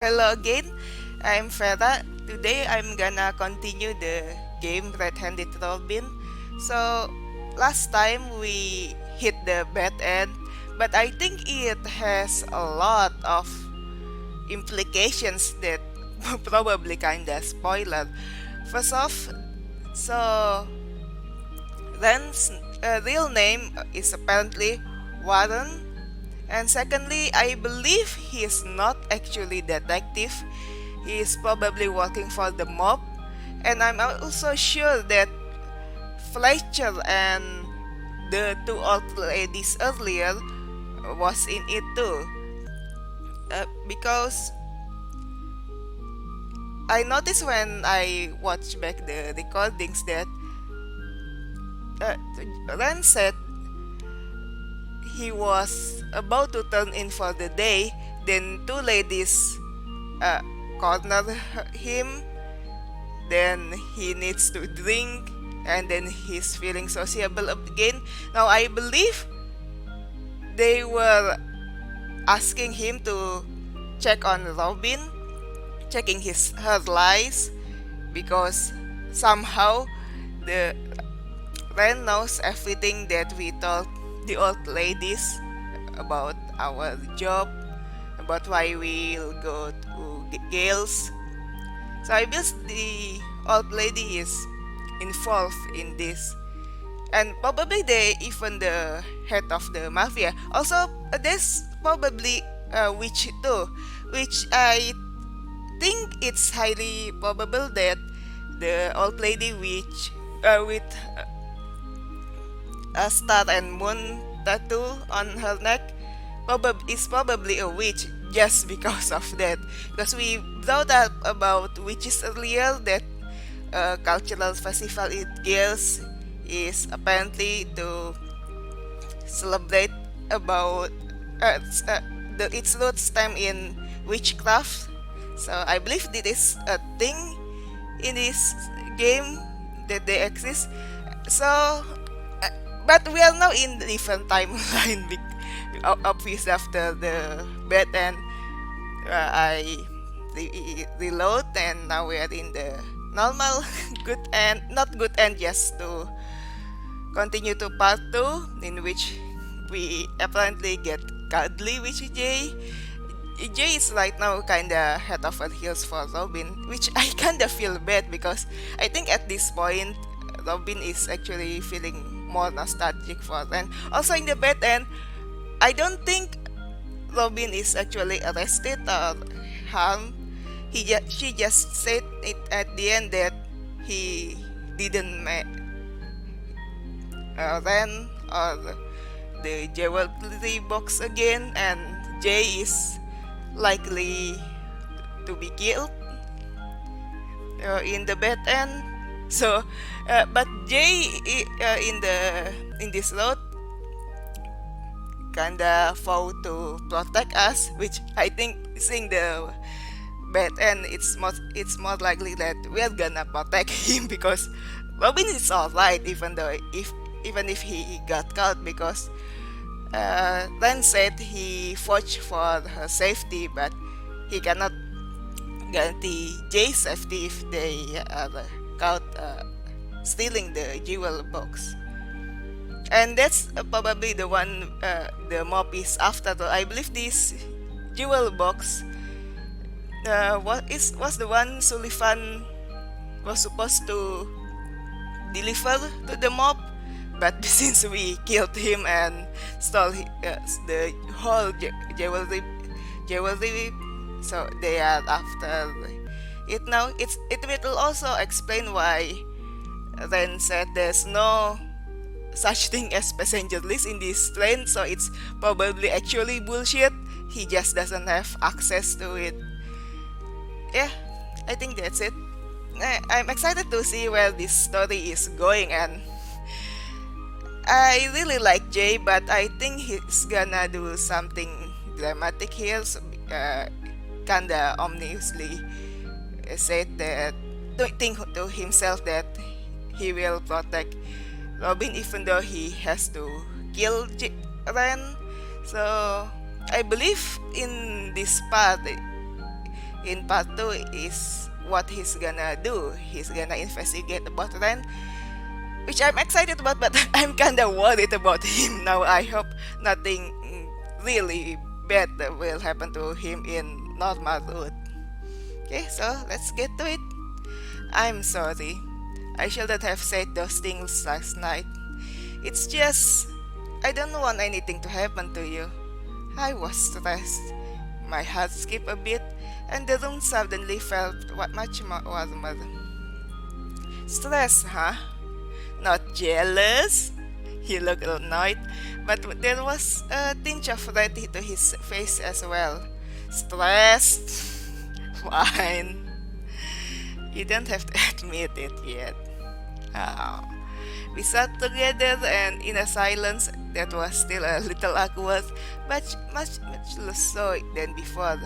Hello again, I'm Farah. Today I'm gonna continue the game Red-Handed Robin. So, last time we hit the bad end, but I think it has a lot of implications that probably kinda spoiler. First off, so Ren's real name is apparently Warren. And secondly, I believe he is not actually detective. He is probably working for the mob. And I'm also sure that Fletcher and the two old ladies earlier was in it too. Because I noticed when I watched back the recordings that uh, Ren said he was about to turn in for the day. Then two ladies uh, cornered him. Then he needs to drink, and then he's feeling sociable again. Now I believe they were asking him to check on Robin, checking his her lies, because somehow the Ren knows everything that we told the old ladies about our job, about why we'll go to Gales. So I guess the old lady is involved in this. And probably even the head of the mafia. Also, there's probably a witch too, which I think it's highly probable that the old lady witch with a star and moon tattoo on her neck is probably a witch just because of that. Because we brought up about witches earlier that cultural festival in Gales is apparently to celebrate about its roots stem in witchcraft. So I believe this is a thing in this game that they exist. So, but we are now in different timeline. Obviously, after the bad end, I reload, and now we are in the normal good end, not good end, just to continue to part 2, in which we apparently get cuddly with Jay. Jay is right now kinda head over heels for Robin, which I kinda feel bad because I think at this point Robin is actually feeling more nostalgic for, and also in the bad end, I don't think Robin is actually arrested or harmed. She just said it at the end that he didn't Ren or the jewelry box again, and Jay is likely to be killed in the bad end. So, but Jay in this road kinda fought to protect us, which I think seeing the bad end, it's more likely that we're gonna protect him because Robin is alright even if he got caught because Ren said he fought for her safety, but he cannot guarantee Jay's safety if they are caught stealing the jewel box. And that's probably the one the mob is after. I believe this jewel box was the one Sullivan was supposed to deliver to the mob, but since we killed him and stole the whole jewelry, so they are after it now. It will also explain why Ren said there's no such thing as passenger list in this train, so it's probably actually bullshit. He just doesn't have access to it. Yeah, I think that's it. I'm excited to see where this story is going, and I really like Jay, but I think he's gonna do something dramatic here. So, kinda ominously said that to think to himself that he will protect Robin even though he has to kill Ren. So I believe in this part In part 2 is what he's gonna do. He's gonna investigate about Ren, which I'm excited about, but I'm kinda worried about him now. I hope nothing really bad will happen to him in normal route. Okay, so let's get to it. I'm sorry. I shouldn't have said those things last night. It's just, I don't want anything to happen to you. I was stressed. My heart skipped a beat, and the room suddenly felt much more warmer. Stress, huh? Not jealous? He looked annoyed, but there was a tinge of red to his face as well. Stressed? Fine. You don't have to admit it yet. Oh. We sat together and in a silence that was still a little awkward, but much less so than before.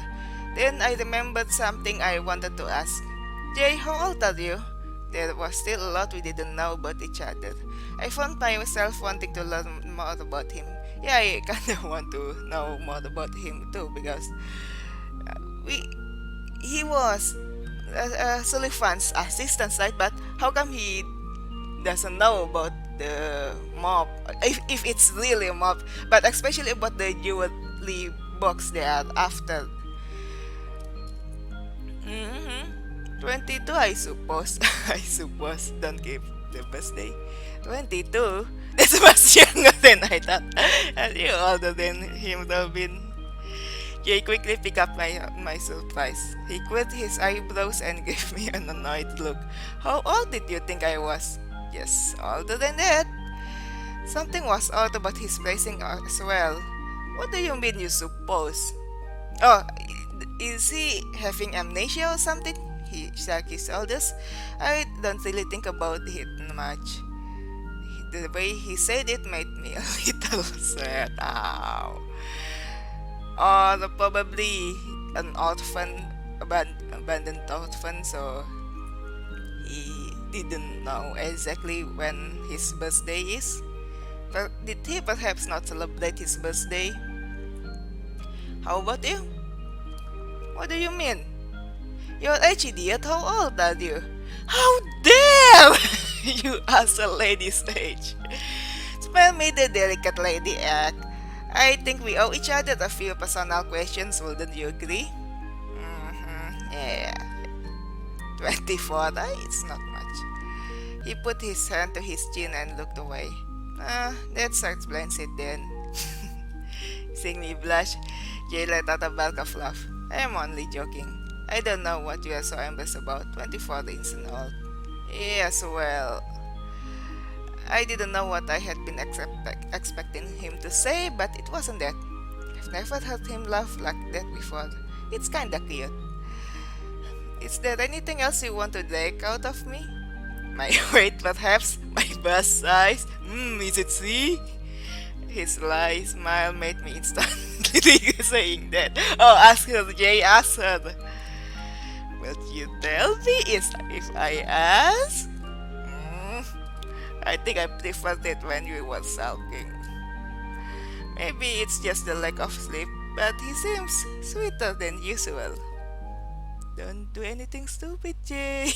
Then I remembered something I wanted to ask. Jay, how old are you? There was still a lot we didn't know about each other. I found myself wanting to learn more about him. Yeah, I kinda want to know more about him too because we he was Sullivan's assistant, right? But how come he doesn't know about the mob? If it's really a mob, but especially about the jewelry box they are after. 22, I suppose. I suppose. Don't give the birthday. 22? That's much younger than I thought. And you older than him, Robin. Jay quickly picked up my surprise. He quit his eyebrows and gave me an annoyed look. How old did you think I was? Yes, older than that. Something was odd about his phrasing as well. What do you mean, you suppose? Oh, is he having amnesia or something? He shrugged his shoulders. I don't really think about it much. The way he said it made me a little sad. Ow. Or probably an orphan, abandoned orphan, so he didn't know exactly when his birthday is. But did he perhaps not celebrate his birthday? How about you? What do you mean? You're age, idiot. How old are you? How dare you ask a lady's age? Spare me the delicate lady act. I think we owe each other a few personal questions, wouldn't you agree? Yeah. 24, it's not much. He put his hand to his chin and looked away. That explains it then. Seeing me blush, Jay let out a bulk of laugh. I am only joking. I don't know what you are so embarrassed about. 24 isn't old. Yes, well, I didn't know what I had been expecting him to say, but it wasn't that. I've never heard him laugh like that before. It's kinda cute. Is there anything else you want to take out of me? My weight, perhaps? My bust size? Is it C? His sly smile made me instantly saying that. Oh, ask her, Jay, ask her. Will you tell me if I ask? I think I preferred it when you were sulking. Maybe it's just the lack of sleep, but he seems sweeter than usual. Don't do anything stupid, Jay.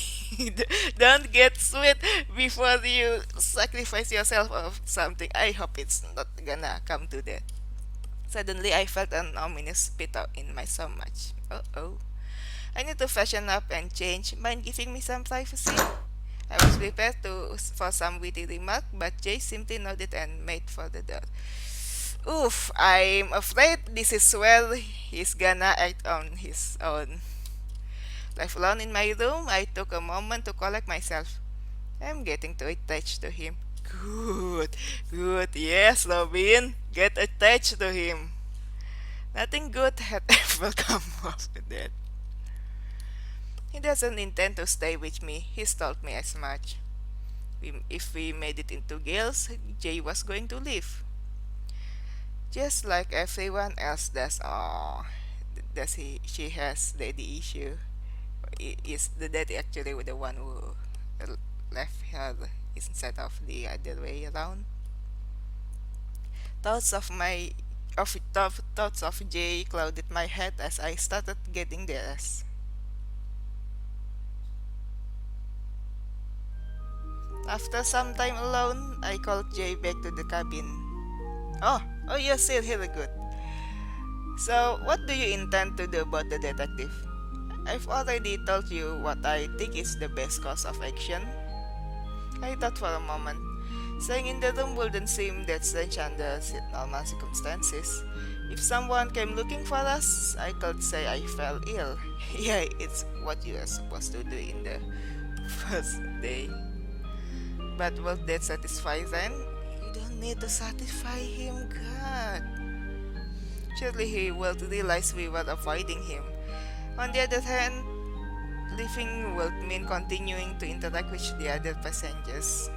Don't get sweet before you sacrifice yourself of something. I hope it's not gonna come to that. Suddenly, I felt an ominous pit out in my stomach. Oh. I need to freshen up and change. Mind giving me some privacy? I was prepared for some witty remark, but Jay simply nodded and made for the door. Oof, I'm afraid this is where he's gonna act on his own. Left alone in my room, I took a moment to collect myself. I'm getting too attached to him. Good, yes, Robin. Get attached to him. Nothing good had ever come of that. He doesn't intend to stay with me. He's told me as much. If we made it into Gales, Jay was going to leave. Just like everyone else does. Oh, she has daddy issue. Is the daddy actually the one who left her instead of the other way around? Thoughts of my thoughts of Jay clouded my head as I started getting dressed. After some time alone, I called Jay back to the cabin. Oh, oh, you're still here, good. So, what do you intend to do about the detective? I've already told you what I think is the best course of action. I thought for a moment. Staying in the room wouldn't seem that strange under normal circumstances. If someone came looking for us, I could say I fell ill. Yeah, it's what you are supposed to do in the first day. But will that satisfy then? You don't need to satisfy him, God. Surely he will realize we were avoiding him. On the other hand, leaving would mean continuing to interact with the other passengers.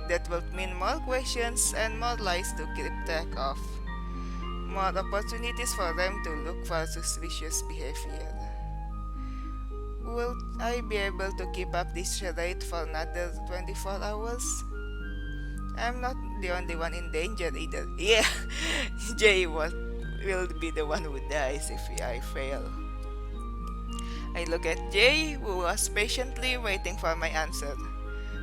That would mean more questions and more lies to keep track of. More opportunities for them to look for suspicious behavior. Will I be able to keep up this charade for another 24 hours? I'm not the only one in danger either. Yeah, Jay will be the one who dies if I fail. I look at Jay, who was patiently waiting for my answer.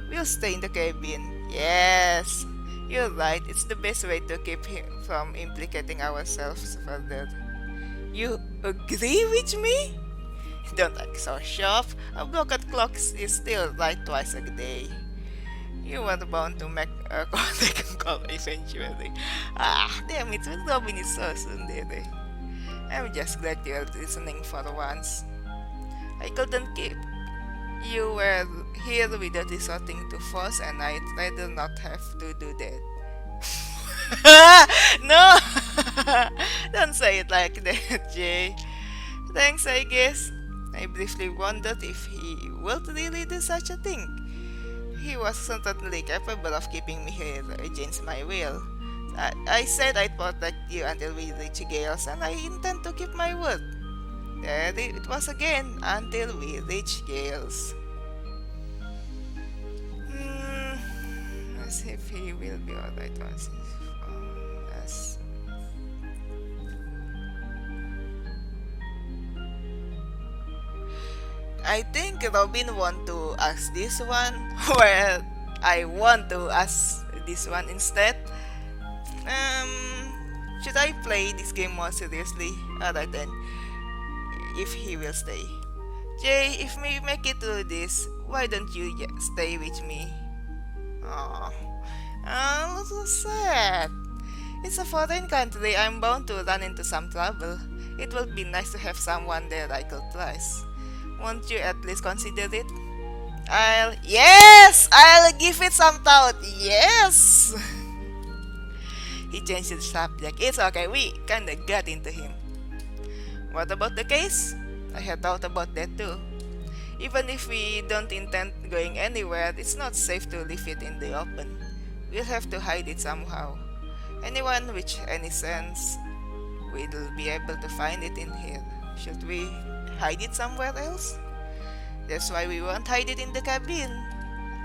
We'll stay in the cabin. Yes, you're right. It's the best way to keep him from implicating ourselves further. You agree with me? Don't act so sharp. A broken clock is still right twice a day. You were bound to make a contact call eventually. Ah, damn it, Robin is so tsundere. I'm just glad you're listening for once. I couldn't keep you were here without resorting to force, and I'd rather not have to do that. No! Don't say it like that, Jay. Thanks, I guess. I briefly wondered if he would really do such a thing. He was certainly capable of keeping me here against my will. I said I'd protect you until we reach Gales, and I intend to keep my word. There it was again, until we reach Gales. Let's see if he will be alright once he's found us. I think Robin want to ask this one, where I want to ask this one instead. Should I play this game more seriously? Alright then, if he will stay. Jay, if we make it through this, why don't you stay with me? Oh, so sad. It's a foreign country. I'm bound to run into some trouble. It would be nice to have someone there I could trust. Won't you at least consider it? I'll give it some thought. Yes! He changed the subject. It's okay, we kinda got into him. What about the case? I had thought about that too. Even if we don't intend going anywhere, it's not safe to leave it in the open. We'll have to hide it somehow. Anyone with any sense will be able to find it in here. Should we hide it somewhere else? That's why we won't hide it in the cabin.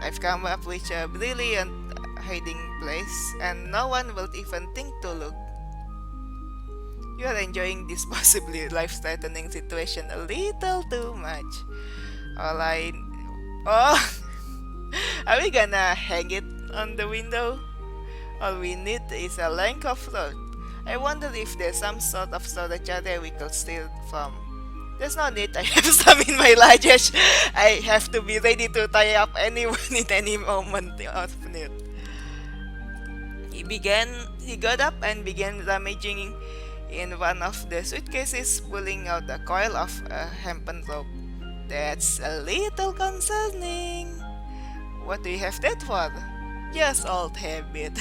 I've come up with a brilliant hiding place, and no one will even think to look. You are enjoying this possibly life-threatening situation a little too much. All I... Oh! Are we gonna hang it on the window? All we need is a length of rope. I wonder if there's some sort of storage area we could steal from. There's no need, I have some in my luggage. I have to be ready to tie up anyone in any moment of need. He got up and began rummaging in one of the suitcases, pulling out a coil of a hempen rope. That's a little concerning. What do you have that for? Just old habit.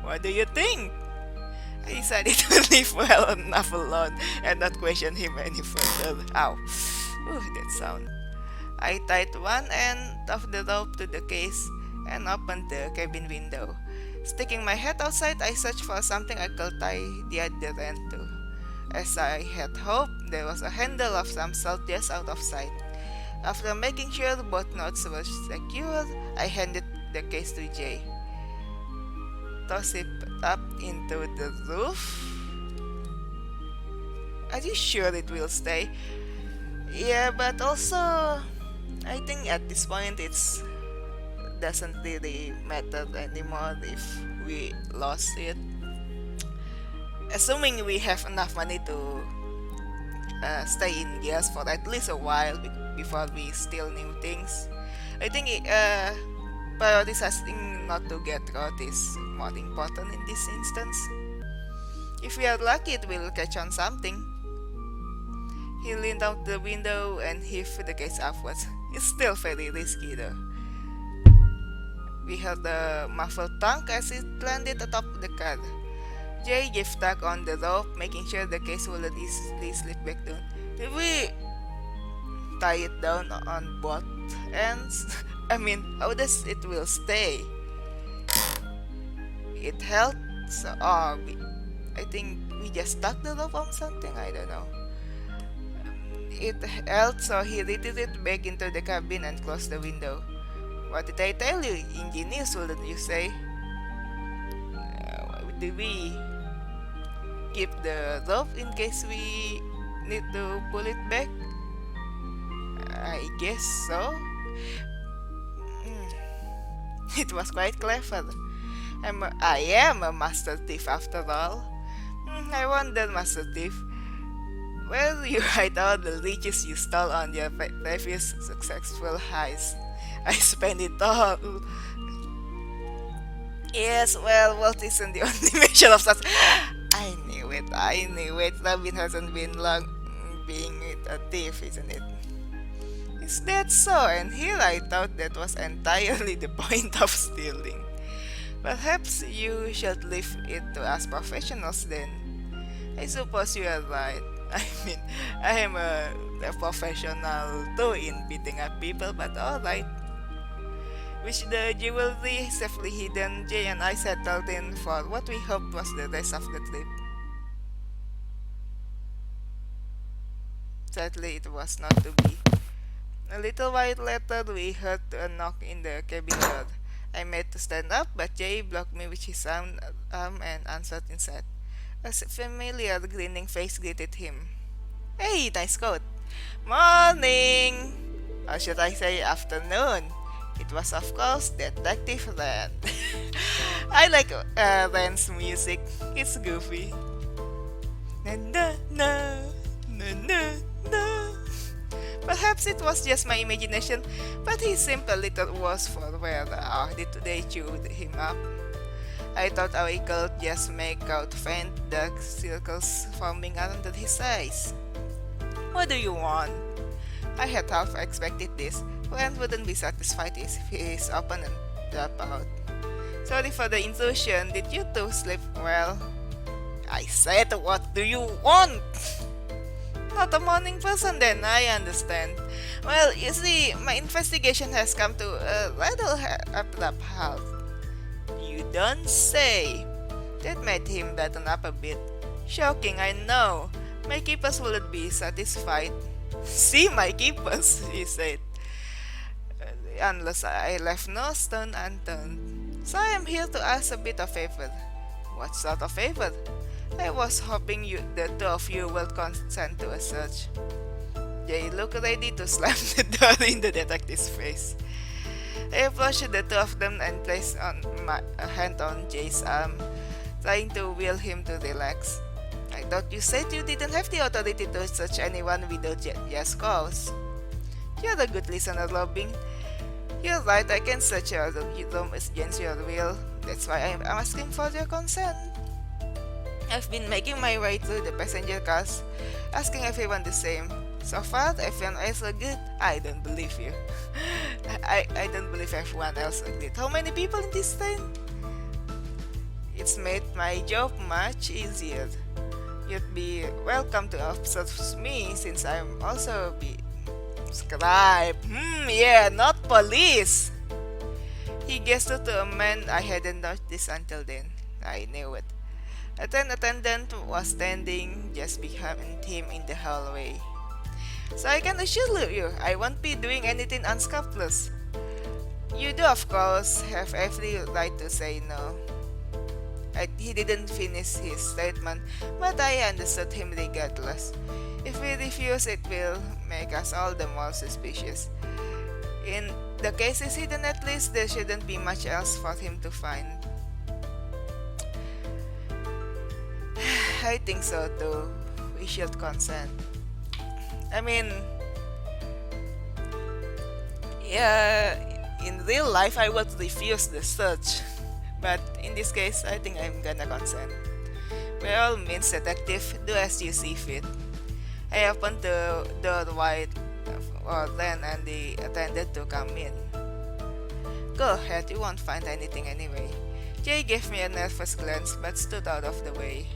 What do you think? I decided to leave well enough alone and not question him any further. Ow. That sound. I tied one end of the rope to the case and opened the cabin window. Sticking my head outside, I searched for something I could tie the other end to. As I had hoped, there was a handle of some sort just out of sight. After making sure both knots were secure, I handed the case to Jay. Toss it up into the roof. Are you sure it will stay? Yeah, but also, I think at this point it's doesn't really matter anymore if we lost it. Assuming we have enough money to stay in gas for at least a while before we steal new things. I think prioritizing not to get caught is more important in this instance. If we are lucky, it will catch on something. He leaned out the window and heaved the case upwards. It's still very risky though. We heard the muffled thunk as it landed atop the car. Jay gave tug on the rope, making sure the case wouldn't easily slip back down. Did we tie it down on both ends? I mean, how does it will stay? It held, so I think we just stuck the rope on something. I don't know. It held, so he retreated back into the cabin and closed the window. What did I tell you? Ingenious, wouldn't you say? Do we keep the rope in case we need to pull it back? I guess so. It was quite clever. I am a master thief after all. I wonder, Master Thief, where you hide all the riches you stole on your previous successful heist. I spent it all. Yes, well, wealth isn't the only measure of success. I knew it. Robin hasn't been long being a thief, isn't it? Is that so? And here I thought that was entirely the point of stealing. Perhaps you should leave it to us professionals then. I suppose you are right. I mean, I am a professional too in beating up people, but alright. With the jewelry safely hidden, Jay and I settled in for what we hoped was the rest of the trip. Sadly, it was not to be. A little while later, we heard a knock in the cabin door. I made to stand up, but Jay blocked me with his arm and answered instead. A familiar grinning face greeted him. Hey, nice coat. Morning! Or should I say afternoon? It was of course Detective Ren. I like Ren's music. It's goofy. Na na na na na na. Perhaps it was just my imagination, but he seemed a little worse for wear. Did they chew him up? I thought I could just make out faint dark circles forming under his eyes. What do you want? I had half expected this. Ren wouldn't be satisfied if his opponent dropped out. Sorry for the intrusion. Did you two sleep well? I said, what do you want? Not a morning person then, I understand. Well, you see, my investigation has come to a rather abrupt halt. You don't say. That made him brighten up a bit. Shocking, I know. My keepers wouldn't be satisfied. See my keepers, he said. Unless I left no stone unturned. So I am here to ask a bit of favor. What sort of favor? I was hoping the two of you will consent to a search. Jay looked ready to slam the door in the detective's face. I approached the two of them and placed a hand on Jay's arm, trying to will him to relax. I thought you said you didn't have the authority to search anyone without just cause. You're a good listener, Robin. You're right, I can search your room against your will. That's why I'm asking for your consent. I've been making my way through the passenger cars, asking everyone the same. So far, everyone else agreed. I don't believe you. I don't believe everyone else agreed. How many people in this train? It's made my job much easier. You'd be welcome to observe me since I'm also be scribe. Yeah, not police. He gestured to a man I hadn't noticed until then. I knew it. A train attendant was standing just behind him in the hallway. So I can assure you, I won't be doing anything unscrupulous. You do, of course, have every right to say no. He didn't finish his statement, but I understood him regardless. If we refuse, it will make us all the more suspicious. In the case is hidden, at least there shouldn't be much else for him to find. I think so too. We should consent. I mean, yeah, in real life I would refuse the search, but in this case I think I'm gonna consent. By all means, detective, do as you see fit. I opened the door wide for Ren and the attendant to come in. Go ahead, you won't find anything anyway. Jay gave me a nervous glance but stood out of the way.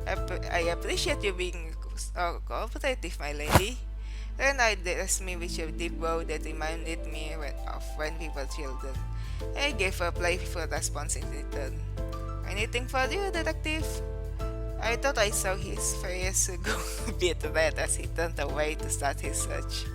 I appreciate you being so cooperative, my lady. Then addressed me with a deep bow that reminded me of when we were children. I gave a playful response in return. Anything for you, detective? I thought I saw his face go a bit red as he turned away to start his search.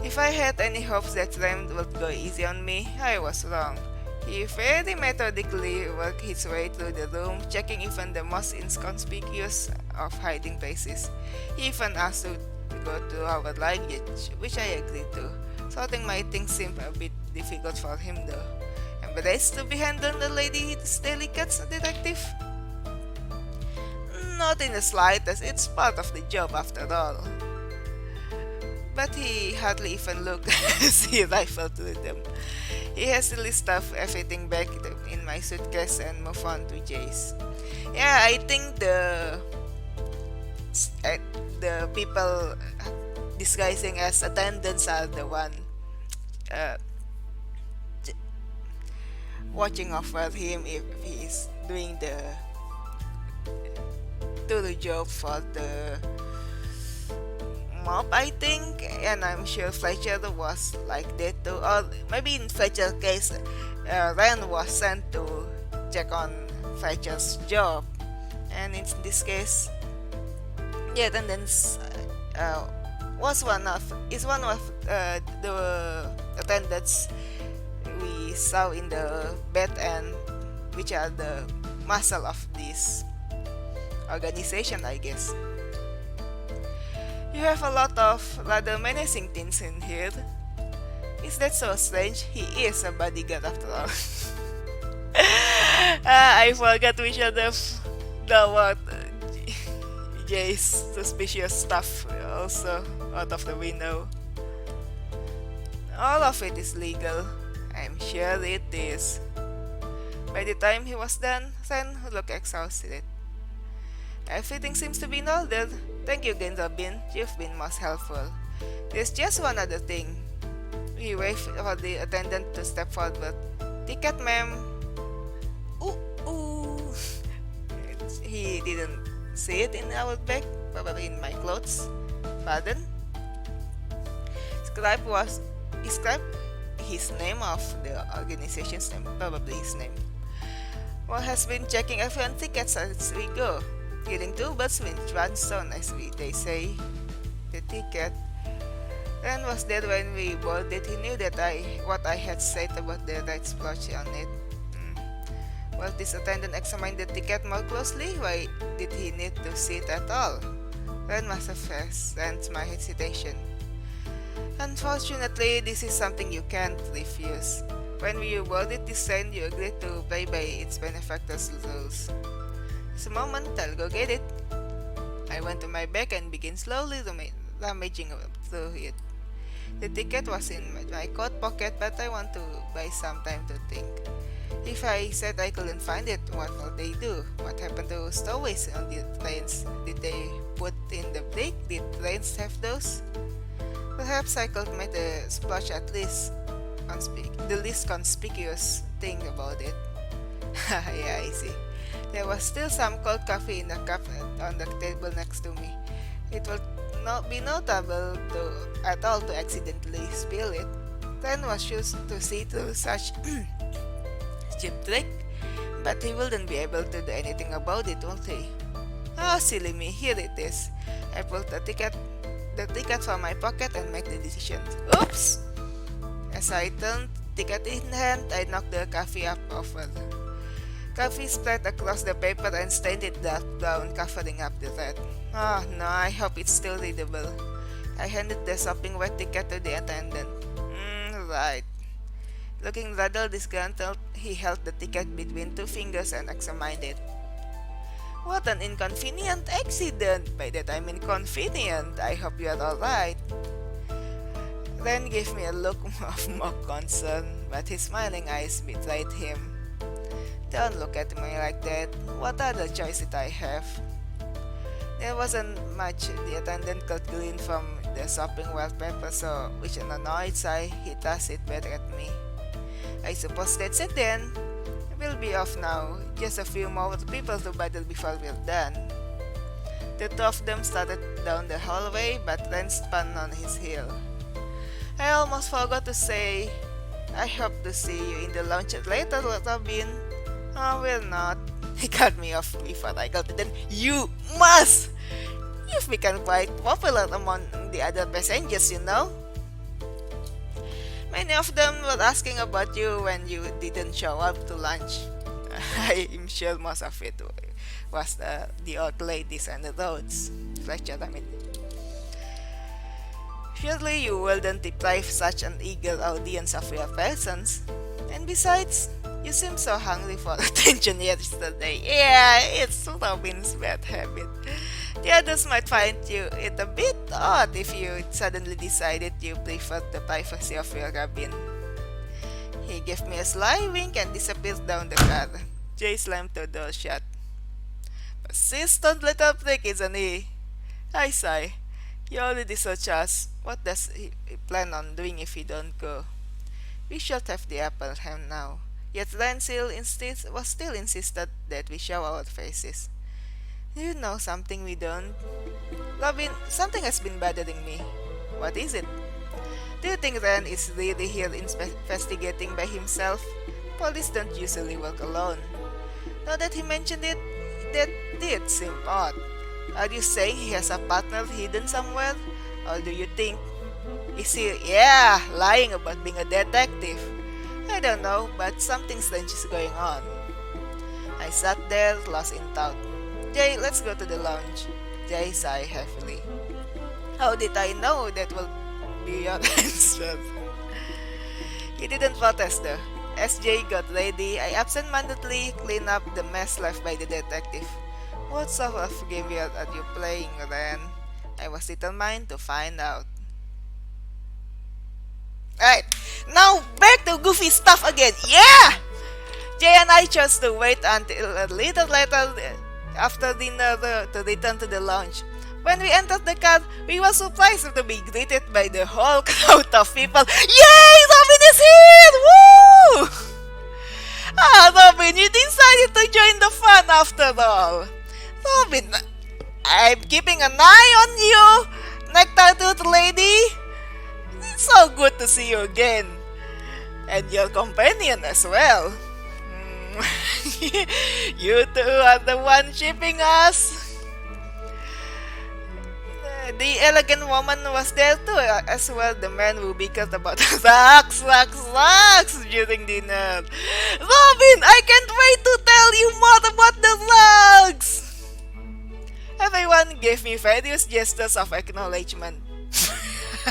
If I had any hopes that Rem would go easy on me, I was wrong. He very methodically worked his way through the room, checking even the most inconspicuous of hiding places. He even asked to go to our luggage, which I agreed to. Sorting my things seemed a bit difficult for him though. Embarrassed to be handled the lady's delicates, detective? Not in the slightest, it's part of the job after all. But he hardly even looked as he rifled through them. He hastily stuffed everything back in my suitcase and moved on to Jay's. Yeah, I think the people disguising as attendants are the one uh, watching over him if he's doing the job for the mob, I think, and I'm sure Fletcher was like that too. Or maybe in Fletcher's case, Ren was sent to check on Fletcher's job, and in this case, the attendants is one of the attendants we saw in the bed, and which are the muscle of this organization, I guess. You have a lot of rather menacing things in here. Is that so strange? He is a bodyguard after all. I forgot we should have done what Jay's suspicious stuff also out of the window. All of it is legal. I'm sure it is. By the time he was done, Ren looked exhausted. Everything seems to be in order. Thank you again, Robin. You've been most helpful. There's just one other thing. He waved for the attendant to step forward. Ticket, ma'am. Ooh, ooh. He didn't see it in our bag, probably in my clothes. Pardon? Scribe his name of the organization's name, probably his name. Well, has been checking everyone's tickets as we go. Killing two birds with one stone, as they say. The ticket. Ren was there when we boarded. He knew that what I had said about the red splotch on it. Well, this attendant examined the ticket more closely. Why did he need to see it at all? Ren must have sensed my hesitation. Unfortunately, this is something you can't refuse. When you boarded this train, you agreed to play by its benefactor's rules. Just a moment, I'll go get it. I went to my bag and began slowly rummaging through it. The ticket was in my coat pocket, but I want to buy some time to think. If I said I couldn't find it, what will they do? What happened to stowaways on the trains? Did they put in the brake? Did trains have those? Perhaps I could make the splotch at least the least conspicuous thing about it. Yeah, I see. There was still some cold coffee in the cup on the table next to me. It would not be notable at all to accidentally spill it. Ren was used to see through such cheap trick, but he wouldn't be able to do anything about it, would he? Oh, silly me, here it is. I pulled the ticket from my pocket and made the decision. Oops! As I turned, ticket in hand, I knocked the coffee up over. Coffee spread across the paper and stained it dark brown, covering up the red. Oh no, I hope it's still readable. I handed the sopping wet ticket to the attendant. Right. Looking rather disgruntled, he held the ticket between two fingers and examined it. What an inconvenient accident! By that I mean convenient. I hope you are alright. Ren gave me a look of mock concern, but his smiling eyes betrayed him. Don't look at me like that. What other choice did I have? There wasn't much the attendant could glean from the shopping wallpaper, so with an annoyed sigh, he tossed it back at me. I suppose that's it then. We'll be off now. Just a few more people to battle before we're done. The two of them started down the hallway, but Ren spun on his heel. I almost forgot to say, I hope to see you in the lounge later, Robin. Oh, we're not. He cut me off before I got to them. You must! You've become quite popular among the other passengers, you know. Many of them were asking about you when you didn't show up to lunch. I'm sure most of it was the old ladies and the roads. Fletcher, I mean. Surely you wouldn't deprive such an eager audience of your presence. And besides, you seem so hungry for attention yesterday. Yeah, it's Robin's bad habit. The others might find it a bit odd if you suddenly decided you preferred the privacy of your cabin. He gave me a sly wink and disappeared down the car. Jay slammed the door shut. Persistent little prick, isn't he? I sigh. He already searched us. What does he plan on doing if he don't go? We should have the upper hand now. Yet Lancel was still insisted that we show our faces. Do you know something we don't? Robin, something has been bothering me. What is it? Do you think Ren is really here investigating by himself? Police don't usually work alone. Now that he mentioned it, that did seem odd. Are you saying he has a partner hidden somewhere? Or do you think... Is he, lying about being a detective? I don't know, but something strange is going on. I sat there, lost in thought. Jay, let's go to the lounge. Jay sighed heavily. How did I know that will be your answer? He didn't protest though. As Jay got ready, I absent-mindedly cleaned up the mess left by the detective. What sort of game are you playing, Ren? I was determined to find out. Alright, now back to goofy stuff again. Yeah! Jay and I chose to wait until a little later after dinner to return to the lounge. When we entered the car, we were surprised to be greeted by the whole crowd of people. Yay! Robin is here! Woo! Robin, you decided to join the fun after all. Robin, I'm keeping an eye on you, nectar-tooth lady. It's so good to see you again. And your companion as well. You two are the one shipping us. The elegant woman was there too, as well the man who bickered about rocks during dinner. Robin, I can't wait to tell you more about the rugs. Everyone gave me various gestures of acknowledgement.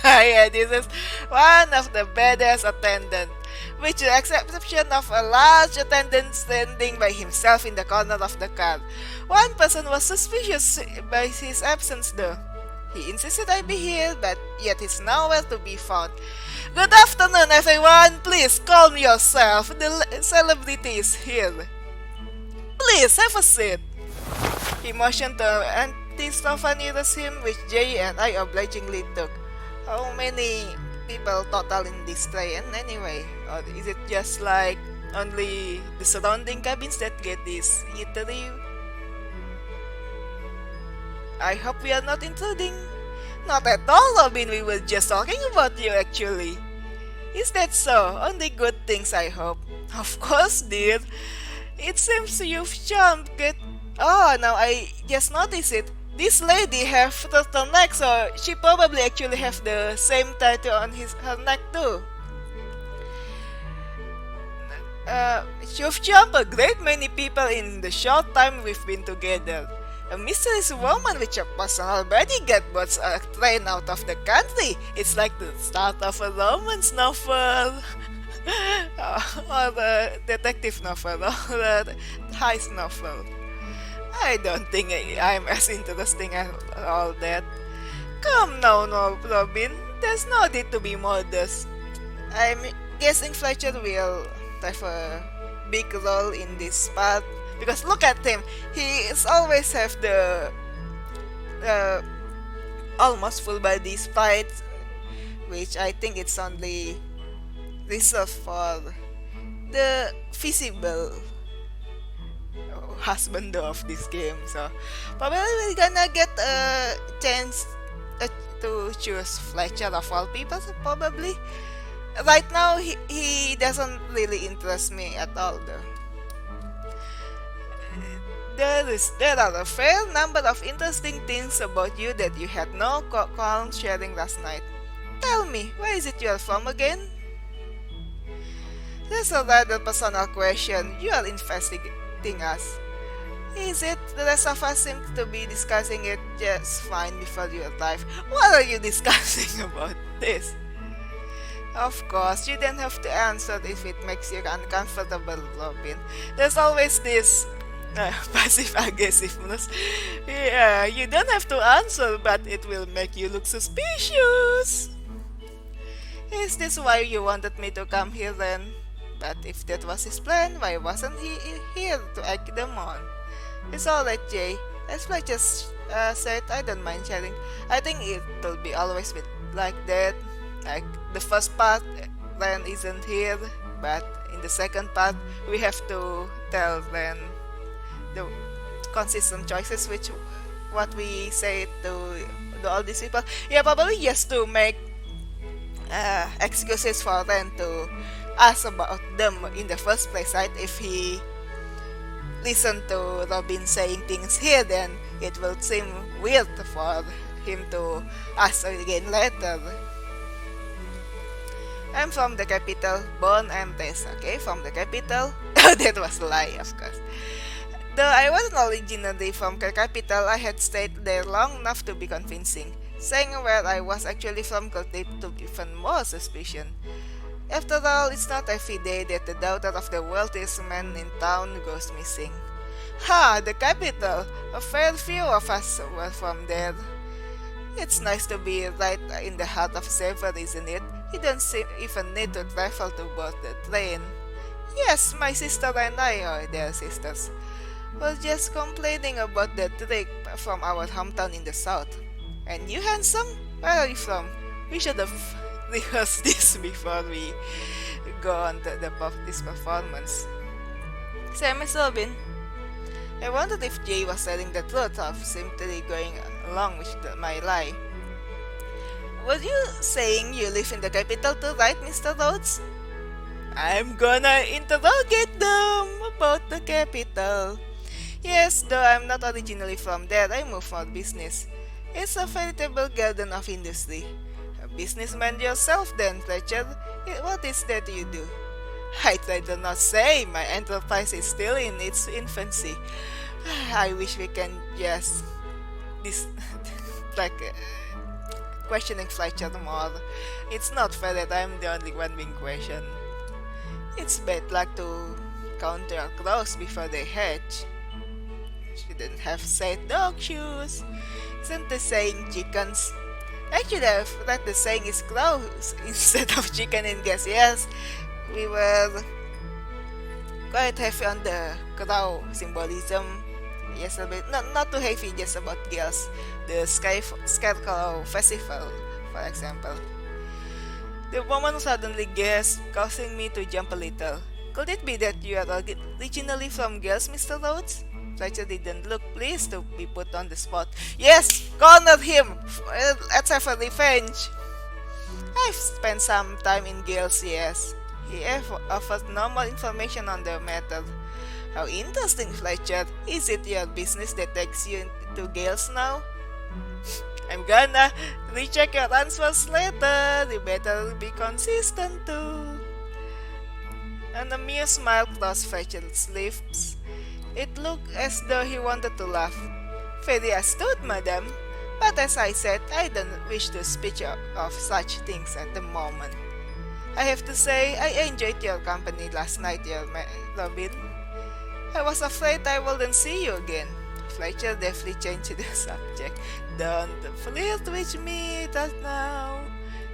Yeah, this is one of the baddest attendants, with the exception of a large attendant standing by himself in the corner of the car. One person was suspicious by his absence though. He insisted I be here, but yet he's nowhere to be found. Good afternoon, everyone. Please calm yourself. The celebrity is here. Please have a seat. He motioned to an empty sofa nearest him, which Jay and I obligingly took. How many people total in this train anyway? Or is it just like only the surrounding cabins that get this eatery? I hope we are not intruding. Not at all, Robin. We were just talking about you actually. Is that so? Only good things, I hope. Of course, dear. It seems you've jumped. Oh, now I just noticed it. This lady have turtleneck, so she probably actually have the same tattoo on her neck too. You've jumped a great many people in the short time we've been together. A mysterious woman with a personal bodyguard boats a train out of the country. It's like the start of a romance novel. Or a detective novel or a heist novel. I don't think I'm as interesting as all that. Come now, no, Robin. There's no need to be modest. I'm guessing Fletcher will have a big role in this part because look at him. He is always have the uh, almost full body sprite, which I think it's only reserved for the visible husband of this game. So probably we're gonna get a chance to choose Fletcher of all people. So probably right now he doesn't really interest me at all though. There are a fair number of interesting things about you that you had no qualm sharing last night. Tell me, where is it you're from again? That's a rather personal question. You are investigating us. Is it the rest of us seem to be discussing it just fine before you arrive? What are you discussing about this? Of course, you don't have to answer if it makes you uncomfortable, Robin. There's always this passive aggressiveness. Yeah, you don't have to answer, but it will make you look suspicious. Is this why you wanted me to come here then? But if that was his plan, why wasn't he here to egg them on? It's alright, Jay. As I just said, I don't mind sharing. I think it'll be always been like that. Like the first part, Ren isn't here, but in the second part, we have to tell Ren the consistent choices, which what we say to all these people. Yeah, probably just to make excuses for Ren to ask about them in the first place, right? If he listened to Robin saying things here, then it will seem weird for him to ask again later. I'm from the capital, born and raised, okay? From the capital. That was a lie, of course. Though I wasn't originally from the capital, I had stayed there long enough to be convincing. Saying where I was actually from could lead to even more suspicion. After all, it's not every day that the daughter of the wealthiest man in town goes missing. Ha! The capital! A fair few of us were from there. It's nice to be right in the heart of Sever, isn't it? You don't even need to travel to board the train. Yes, my sister and I, or their sisters, were just complaining about the trip from our hometown in the south. And you, handsome? Where are you from? We should have rehearsed this before we go on to this performance. Say, Miss Robin, I wondered if Jay was telling the truth of simply going along with my lie. Were you saying you live in the capital too, right, Mr. Rhodes? I'm gonna interrogate them about the capital. Yes, though I'm not originally from there, I moved for business. It's a veritable garden of industry. A businessman yourself then, Fletcher. What is that you do? I'd rather not say. My enterprise is still in its infancy. I wish we can just like questioning Fletcher more. It's not fair that I'm the only one being questioned. It's bad luck to count their crows before they hatch. Shouldn't have said dog shoes. Isn't the saying chickens? Actually, I've read the saying is crows instead of chicken in guess. Yes, we were quite heavy on the crow symbolism yesterday. Not too heavy, just about girls. The Scarecrow Festival, for example. The woman suddenly gasped, causing me to jump a little. Could it be that you are originally from Girls, Mr. Rhodes? Fletcher didn't look pleased to be put on the spot. Yes, corner him! Let's have a revenge! I've spent some time in Gales, yes. He offered no more information on the matter. How interesting, Fletcher. Is it your business that takes you to Gales now? I'm gonna recheck your answers later. You better be consistent too. An amused smile crossed Fletcher's lips. It looked as though he wanted to laugh. Very astute, madam. But as I said, I don't wish to speak of such things at the moment. I have to say, I enjoyed your company last night, Robin. I was afraid I wouldn't see you again. Fletcher deftly changed the subject. Don't flirt with me that now.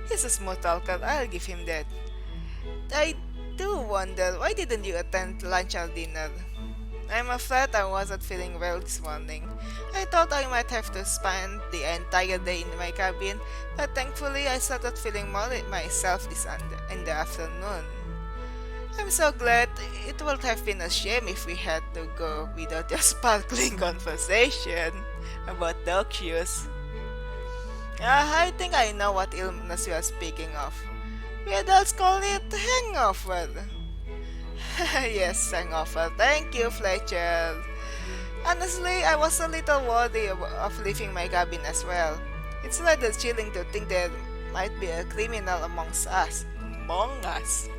He's a smooth talker, I'll give him that. I do wonder, why didn't you attend lunch or dinner? I'm afraid I wasn't feeling well this morning. I thought I might have to spend the entire day in my cabin, but thankfully I started feeling more like myself in the afternoon. I'm so glad. It would have been a shame if we had to go without a sparkling conversation about dog shoes. I think I know what illness you are speaking of. We adults call it hangover. Yes, hangover. Thank you, Fletcher. Honestly, I was a little worried of leaving my cabin as well. It's rather chilling to think there might be a criminal amongst us. Among us?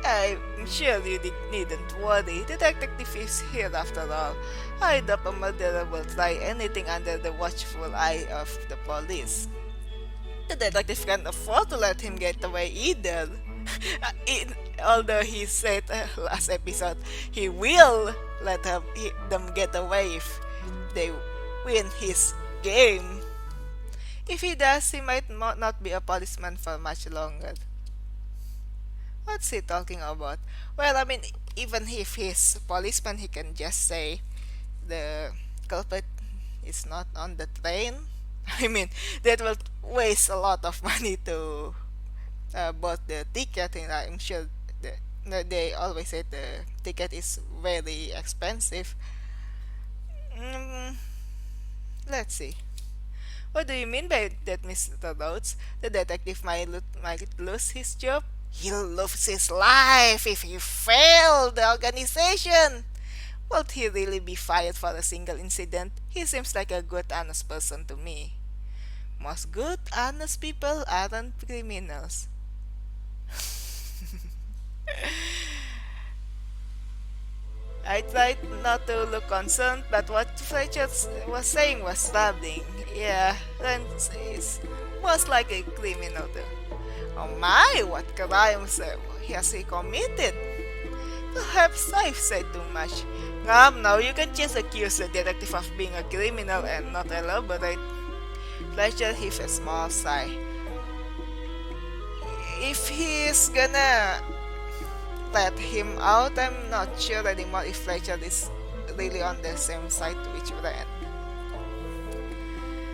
I'm sure you needn't worry. The detective is here after all. I doubt a murderer will try anything under the watchful eye of the police. The detective can't afford to let him get away either. Although he said last episode he will let them get away if they win his game. If he does, he might not be a policeman for much longer. What's he talking about? Well, I mean, even if he's a policeman, he can just say the culprit is not on the train. I mean, that will waste a lot of money to bought the ticket, and I'm sure they always say the ticket is very expensive. Mm, let's see. What do you mean by that, Mr. Rhodes? The detective might lose his job? He'll lose his life if he failed the organization. Would he really be fired for a single incident? He seems like a good, honest person to me. Most good, honest people aren't criminals. I tried not to look concerned, but what Fletcher was saying was startling. Yeah, Lance is most like a criminal too. Oh my, what crimes has he committed? Perhaps I've said too much. Now you can just accuse the detective of being a criminal and not elaborate. Fletcher heaved a small sigh. If he's gonna let him out, I'm not sure anymore if Fletcher is really on the same side with Ren.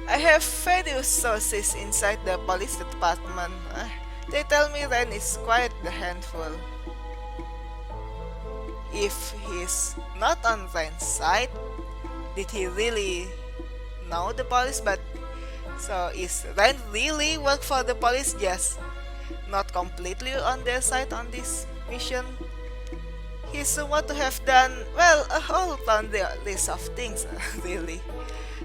I have various sources inside the police department. They tell me Ren is quite the handful. If he's not on Ren's side, did he really know the police? But so is Ren really work for the police, just not completely on their side on this mission? He's somewhat to have done, well, a whole laundry list of things, really.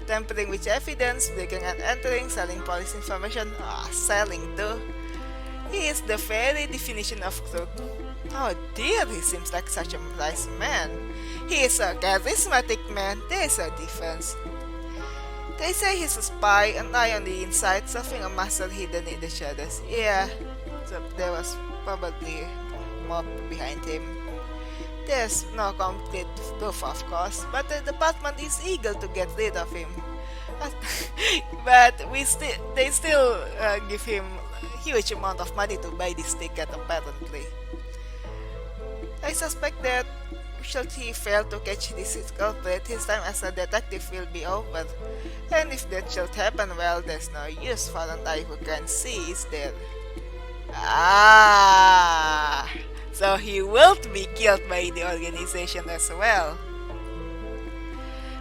Tampering with evidence, breaking and entering, selling police information, selling too. He is the very definition of crook. Oh dear, he seems like such a nice man. He is a charismatic man, there's a difference. They say he's a spy, an eye on the inside, something a master hidden in the shadows. Yeah, so there was probably more behind him. There's no complete proof, of course, but the department is eager to get rid of him. But they still give him a huge amount of money to buy this ticket, apparently. I suspect that should he fail to catch this culprit, his time as a detective will be over. And if that should happen, well, there's no use for an eye who can see, is there? So he will be killed by the organization as well.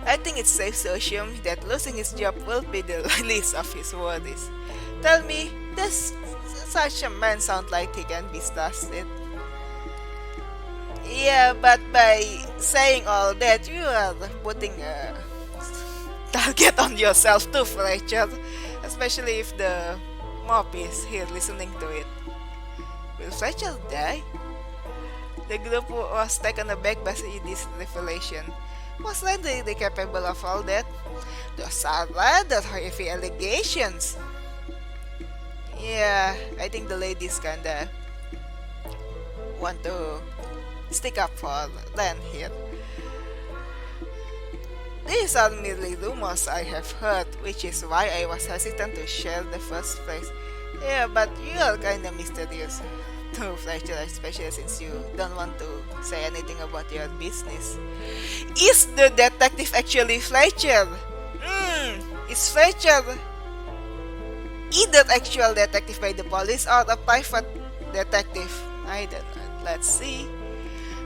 I think it's safe to assume that losing his job will be the least of his worries. Tell me, does such a man sound like he can be trusted? Yeah, but by saying all that, you are putting a target on yourself too, Fletcher. Especially if the mob is here listening to it. Will Fletcher die? The group was taken aback by this revelation. Was Ren really capable of all that? Those are rather heavy allegations. Yeah, I think the ladies kinda want to stick up for Len here. These are merely rumors I have heard, which is why I was hesitant to share the first place. Yeah, but you are kinda mysterious to Fletcher, especially since you don't want to say anything about your business. Is the detective actually Fletcher? Is Fletcher either actual detective by the police or a private detective? I don't know. Let's see.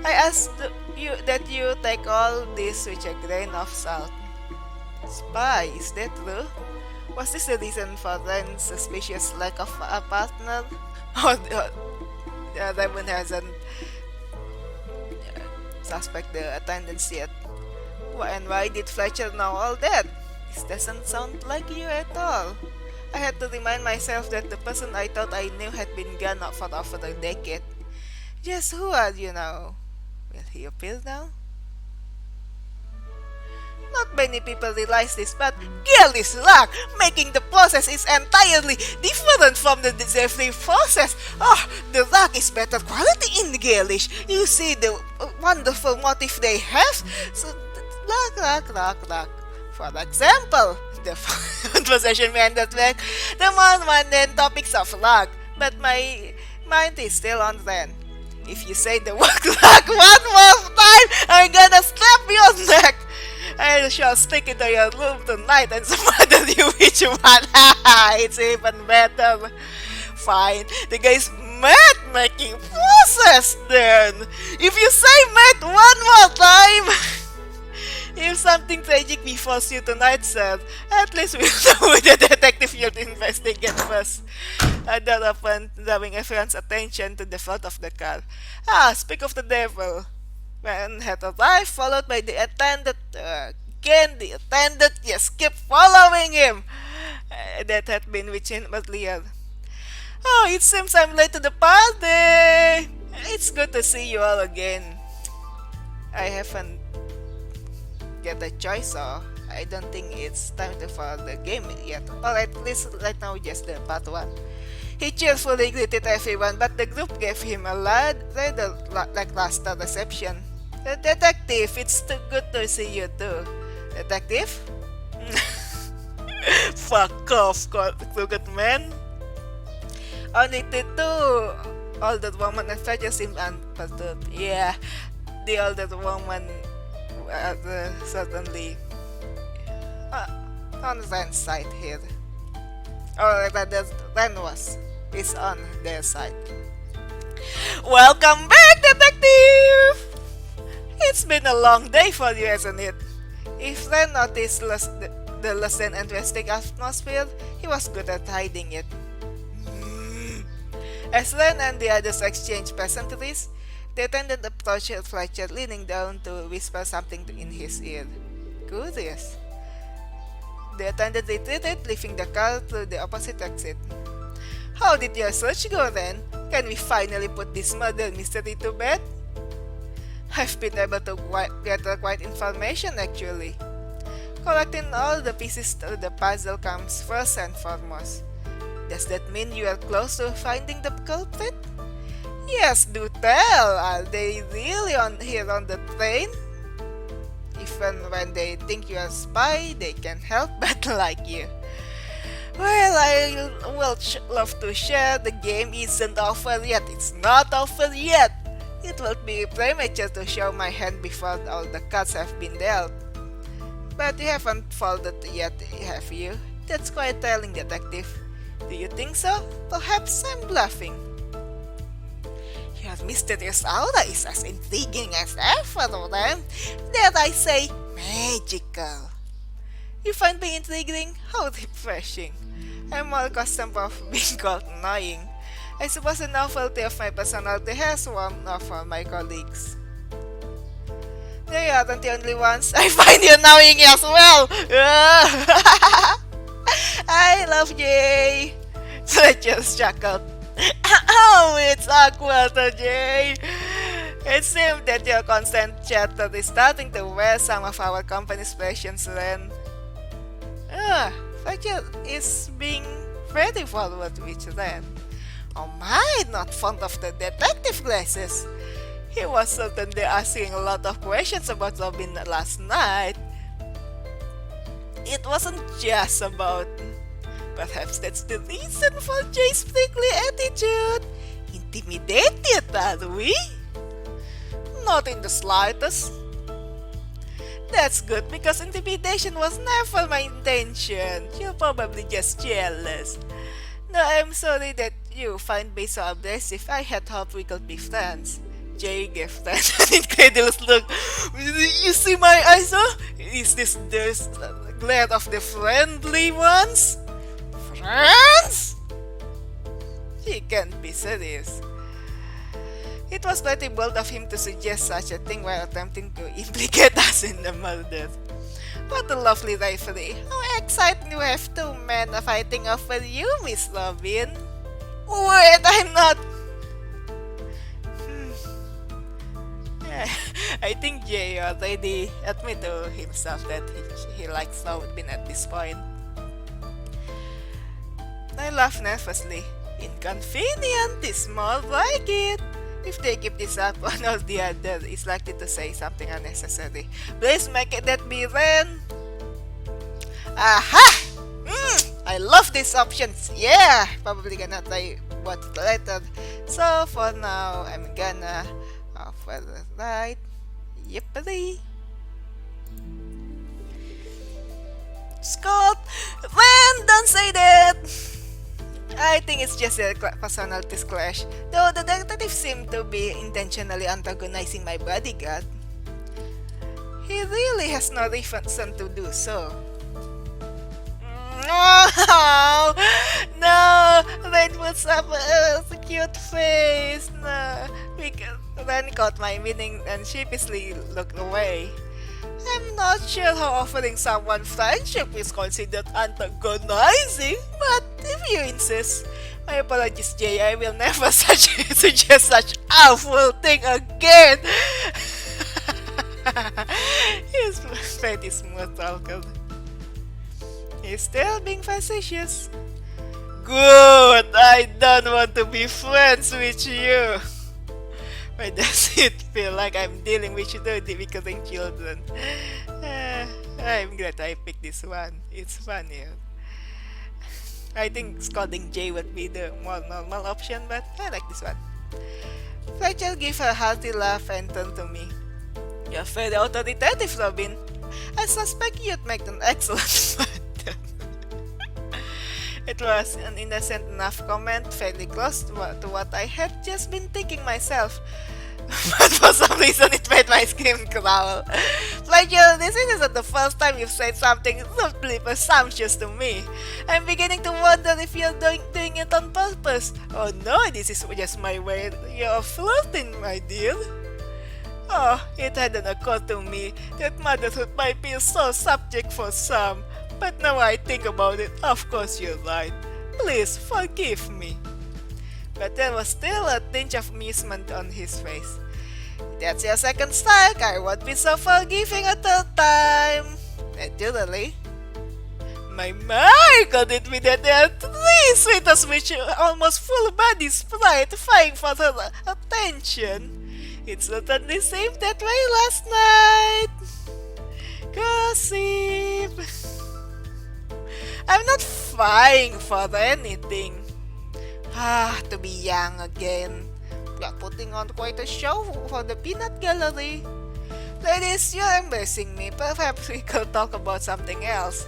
I ask you that you take all this with a grain of salt. Spy, is that true? Was this the reason for Ren's suspicious lack of a partner? Or Raven hasn't suspect the attendance yet? And why did Fletcher know all that? This doesn't sound like you at all. I had to remind myself that the person I thought I knew had been gone for over a decade. Just who are you now? Will he appear now? Not many people realize this, but Gale's luck making the process is entirely different from the Zephyr process. Oh, the luck is better quality in Galish. You see the wonderful motif they have. So, luck. For example, the possession meanders back the mundane topics of luck, but my mind is still on Ren. If you say the word luck one more time, I'm gonna snap your neck. I shall stick into your room tonight and smother you with one. It's even better. Fine, the guy's mad making process then. If you say mad one more time, if something tragic befalls you tonight, sir, at least we'll know the detective you'll investigate first. That upon drawing everyone's attention to the front of the car. Speak of the devil. When had arrived, followed by the attendant. Again, the attendant just kept following him. That had been with him earlier. Oh, it seems I'm late to the party. It's good to see you all again. I haven't get a choice, so I don't think it's time to follow the game yet. Or at least right now, just the part 1. He cheerfully greeted everyone, but the group gave him a rather lackluster reception. Detective, it's too good to see you too. Detective? Fuck off, crooked man. Only the two older woman and Fletcher seemed unperturbed. Yeah, the older woman certainly on Ren's side here. Or rather, Ren is on their side. Welcome back, detective! It's been a long day for you, hasn't it? If Ren noticed the less than interesting atmosphere, he was good at hiding it. As Ren and the others exchanged pleasantries, the attendant approached Fletcher, leaning down to whisper something in his ear. Curious. The attendant retreated, leaving the car through the opposite exit. How did your search go, Ren? Can we finally put this murder mystery to bed? I've been able to gather quite information, actually. Collecting all the pieces to the puzzle comes first and foremost. Does that mean you are close to finding the culprit? Yes, do tell. Are they really here on the train? Even when they think you are a spy, they can't help but like you. Well, I will love to share. The game isn't over yet. It's not over yet. It will be premature to show my hand before all the cards have been dealt. But you haven't folded yet, have you? That's quite telling, detective. Do you think so? Perhaps I'm bluffing. Your mysterious aura is as intriguing as ever, Ren. Dare I say, magical. You find me intriguing? How refreshing. I'm more accustomed of being called annoying. I suppose the novelty of my personality has warmed off on my colleagues. They aren't the only ones. I find you annoying as well. I love Jay. Fletcher chuckled. Oh, it's awkward, Jay. It seems that your constant chatter is starting to wear some of our company's patience, Ren. Huh, Fletcher is being very forward with then. Oh my, not fond of the detective glasses. He was certainly asking a lot of questions about Robin last night. It wasn't just about... Perhaps that's the reason for Jay's prickly attitude. Intimidated, are we? Not in the slightest. That's good because intimidation was never my intention. You're probably just jealous. No, I'm sorry that you find me so abrasive. I had hoped we could be friends. Jay gave Fred an incredulous look. You see my eyes, huh? Is this the glare of the friendly ones? Friends? He can't be serious. It was pretty bold of him to suggest such a thing while attempting to implicate us in the murder. What a lovely rivalry. How exciting to have two men fighting over you, Miss Robin. Wait, I'm not... I think Jay already admitted to himself that he likes Robin at this point. I laughed nervously. Inconvenient is more like it. If they keep this up, one or the other is likely to say something unnecessary. Please make it that be Ren. Aha! I love these options. Yeah, probably gonna try what later. So for now, I'm gonna offer the right. Yippee! Scott, Ren, don't say that. I think it's just a personalities clash, though the detective seemed to be intentionally antagonizing my bodyguard. He really has no reason to do so. No, no, Ren puts up a cute face. No, because Ren caught my meaning and sheepishly looked away. I'm not sure how offering someone friendship is considered antagonizing, but if you insist, my apologies, Jay. I will never suggest such awful thing again. He's pretty smooth talker. He's still being facetious. Good. I don't want to be friends with you. Why does it feel like I'm dealing with difficult children? I'm glad I picked this one. It's funny. I think scolding Jay would be the more normal option, but I like this one. Fletcher gave a hearty laugh and turned to me. You're very authoritative, Robin. I suspect you'd make an excellent mother. It was an innocent enough comment, fairly close to what I had just been thinking myself. But for some reason it made my skin crawl. Fletcher, this isn't the first time you've said something simply presumptuous to me. I'm beginning to wonder if you're doing it on purpose. Oh no, this is just my way of flirting, my dear. Oh, it hadn't occurred to me that motherhood might be so subject for some. But now I think about it, of course you're right. Please forgive me. But there was still a tinge of amusement on his face. That's your second strike. I won't be so forgiving a third time. Naturally. My got it with that there are three sweetest which almost full body sprite vying for her attention. It certainly seemed that way last night. Gossip. I'm not vying for anything. To be young again. We are putting on quite a show for the peanut gallery. Ladies, you're embarrassing me. Perhaps we could talk about something else.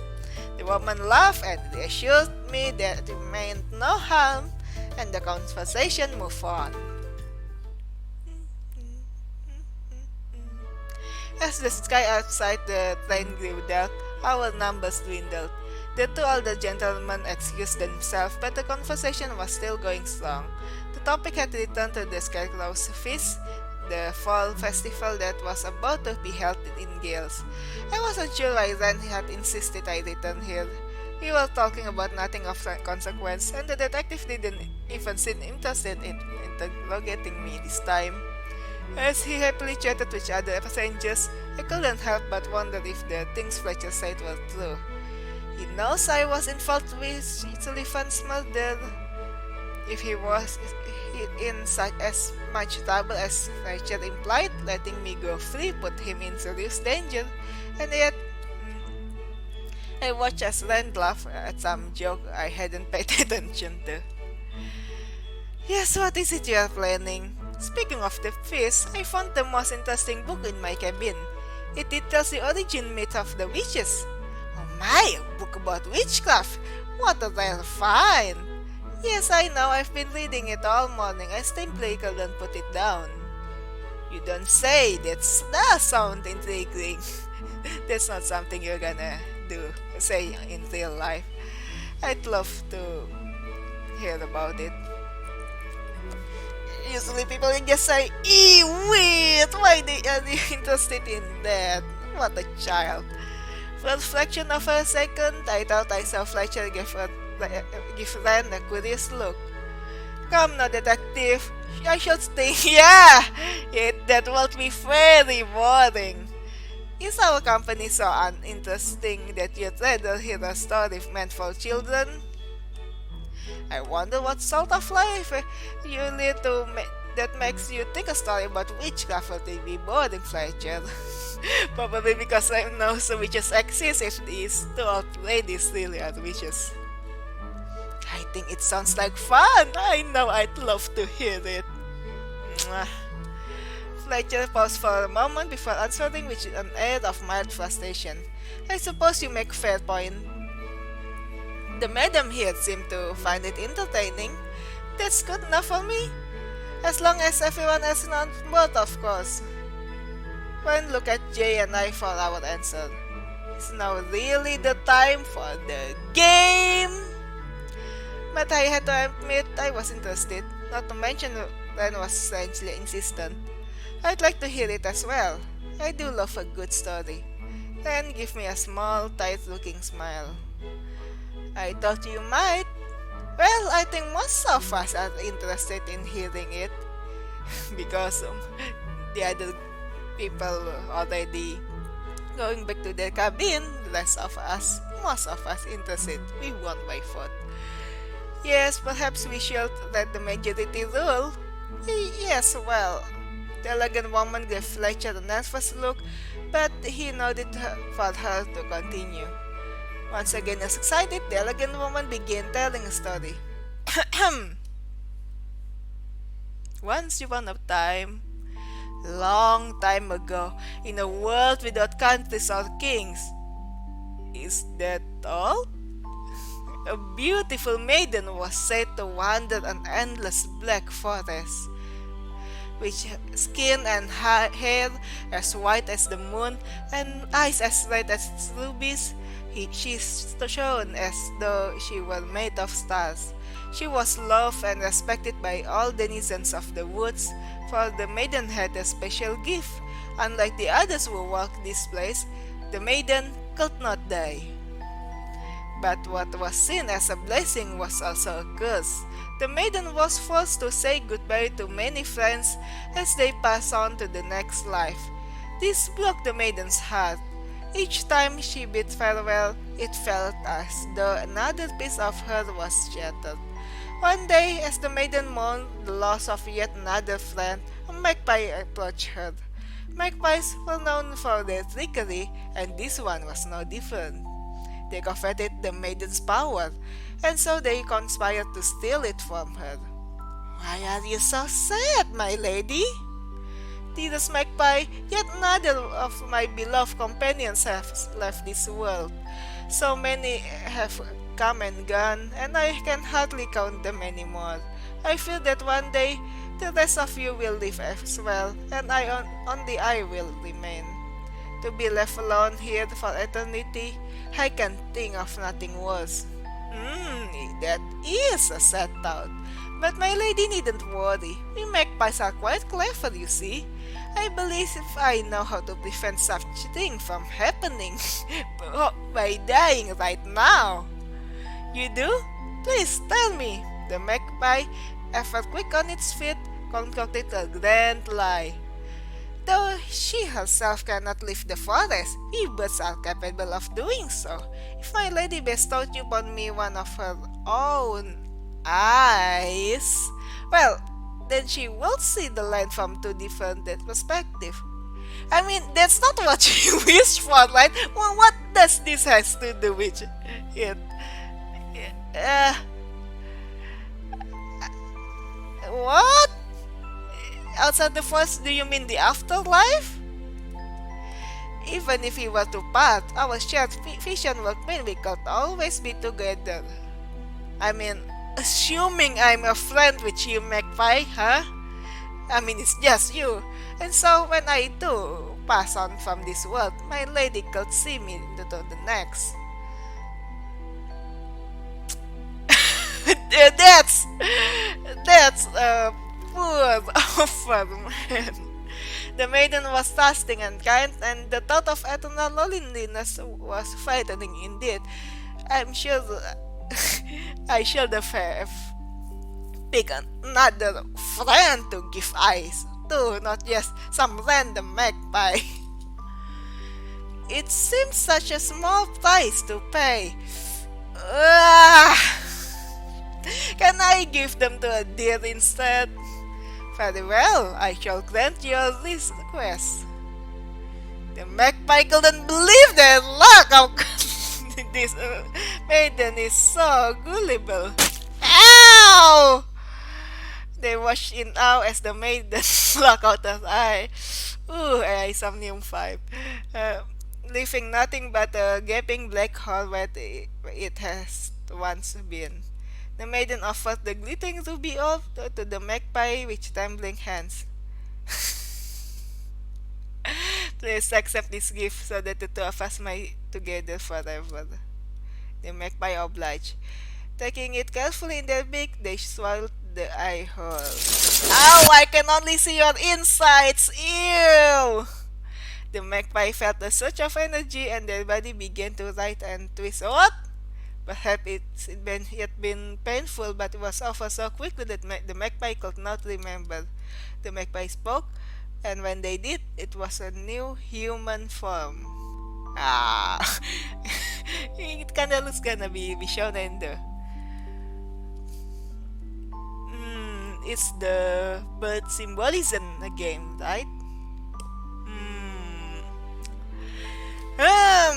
The woman laughed and reassured me that it meant no harm, and the conversation moved on. As the sky outside the train grew dark, our numbers dwindled. The two older gentlemen excused themselves, but the conversation was still going strong. The topic had returned to the Scarecrow's Feast, the fall festival that was about to be held in Gales. I wasn't sure why Ren had insisted I return here. We were talking about nothing of consequence, and the detective didn't even seem interested in interrogating me this time. As he happily chatted with other passengers, I couldn't help but wonder if the things Fletcher said were true. He knows I was involved with Sullivan's murder. If he was in such as much trouble as Fletcher implied, letting me go free put him in serious danger. And yet, I watched as Rand laughed at some joke I hadn't paid attention to. Yes, what is it you are planning? Speaking of the feast, I found the most interesting book in my cabin. It details the origin myth of the witches. Oh my, a book about witchcraft! What a rare find! Yes, I know, I've been reading it all morning. I simply couldn't put it down. You don't say, that does sound intriguing. That's not something you're gonna say in real life. I'd love to hear about it. Usually people will just say, wait, why are they interested in that? What a child. For a fraction of a second, I thought I saw Fletcher give Ren a curious look. Come now, detective. I should think, yeah, that will be very boring. Is our company so uninteresting that you'd rather hear a story meant for children? I wonder what sort of life you lead that makes you think a story about witchcraft will be boring, Fletcher. Probably because I know some witches exist if these two old ladies really are witches. I think it sounds like fun. I know I'd love to hear it. Mwah. Fletcher paused for a moment before answering with an air of mild frustration. I suppose you make a fair point. The madam here seemed to find it entertaining. That's good enough for me. As long as everyone else is on board, of course. When look at Jay and I for our answer. Is now really the time for the game? But I had to admit I was interested, not to mention Ren was strangely insistent. I'd like to hear it as well. I do love a good story. Ren gave me a small, tight-looking smile. I thought you might. Well, I think most of us are interested in hearing it. Because the other people already going back to their cabin, most of us interested. We won by vote. Yes, perhaps we should let the majority rule. Yes, well, the elegant woman gave Fletcher a nervous look, but he nodded for her to continue. Once again as excited, the elegant woman began telling a story. Once upon a time, long time ago, in a world without countries or kings. Is that all? A beautiful maiden was said to wander an endless black forest, with skin and hair as white as the moon and eyes as red as rubies. She shone as though she were made of stars. She was loved and respected by all denizens of the woods, for the maiden had a special gift. Unlike the others who walked this place, the maiden could not die. But what was seen as a blessing was also a curse. The maiden was forced to say goodbye to many friends as they passed on to the next life. This broke the maiden's heart. Each time she bid farewell, it felt as though another piece of her was shattered. One day, as the maiden mourned the loss of yet another friend, a magpie approached her. Magpies were known for their trickery, and this one was no different. They coveted the maiden's power, and so they conspired to steal it from her. "Why are you so sad, my lady?" "Dearest magpie, yet another of my beloved companions have left this world. So many have come and gone, and I can hardly count them anymore. I feel that one day the rest of you will live as well, and only I will remain. To be left alone here for eternity, I can think of nothing worse." That is a sad thought. But my lady needn't worry. We magpies are quite clever, you see. I believe I know how to prevent such thing from happening by dying right now. You do? Please tell me. The magpie, ever quick on its feet, concocted a grand lie. Though she herself cannot leave the forest, we birds are capable of doing so. If my lady bestowed upon me one of her own eyes, well, then she will see the land from two different perspectives. I mean, that's not what she wished for, right? Well, what does this has to do with it? Uh, what? Outside the forest, do you mean the afterlife? Even if we were to part, our shared vision would mean we could always be together. I mean, assuming I'm a friend with you, Magpie, huh? I mean, it's just you. And so when I do pass on from this world, my lady could see me into the next. that's a poor offer, man. The maiden was trusting and kind, and the thought of eternal loneliness was frightening indeed. I'm sure I should have picked another friend to give eyes to, not just some random magpie. It seems such a small price to pay. Ugh. Can I give them to a deer instead? Very well, I shall grant your request. The magpie couldn't believe their luck. How this maiden is so gullible. Ow! They watched in awe as the maiden struck out her eye. Ooh, I Somnium 5. Leaving nothing but a gaping black hole where it has once been. The maiden offered the glittering ruby orb to the magpie with trembling hands. Please accept this gift so that the two of us may together forever. The magpie obliged. Taking it carefully in their beak, they swallowed the eye hole. Ow! I can only see your insides! Ew! The magpie felt a surge of energy and their body began to writhe and twist. What? Perhaps it had been painful, but it was over so quickly that the magpie could not remember. The magpie spoke, and when they did, it was a new human form. Ah, it kinda looks gonna be shown in the. It's the bird symbolism again, right?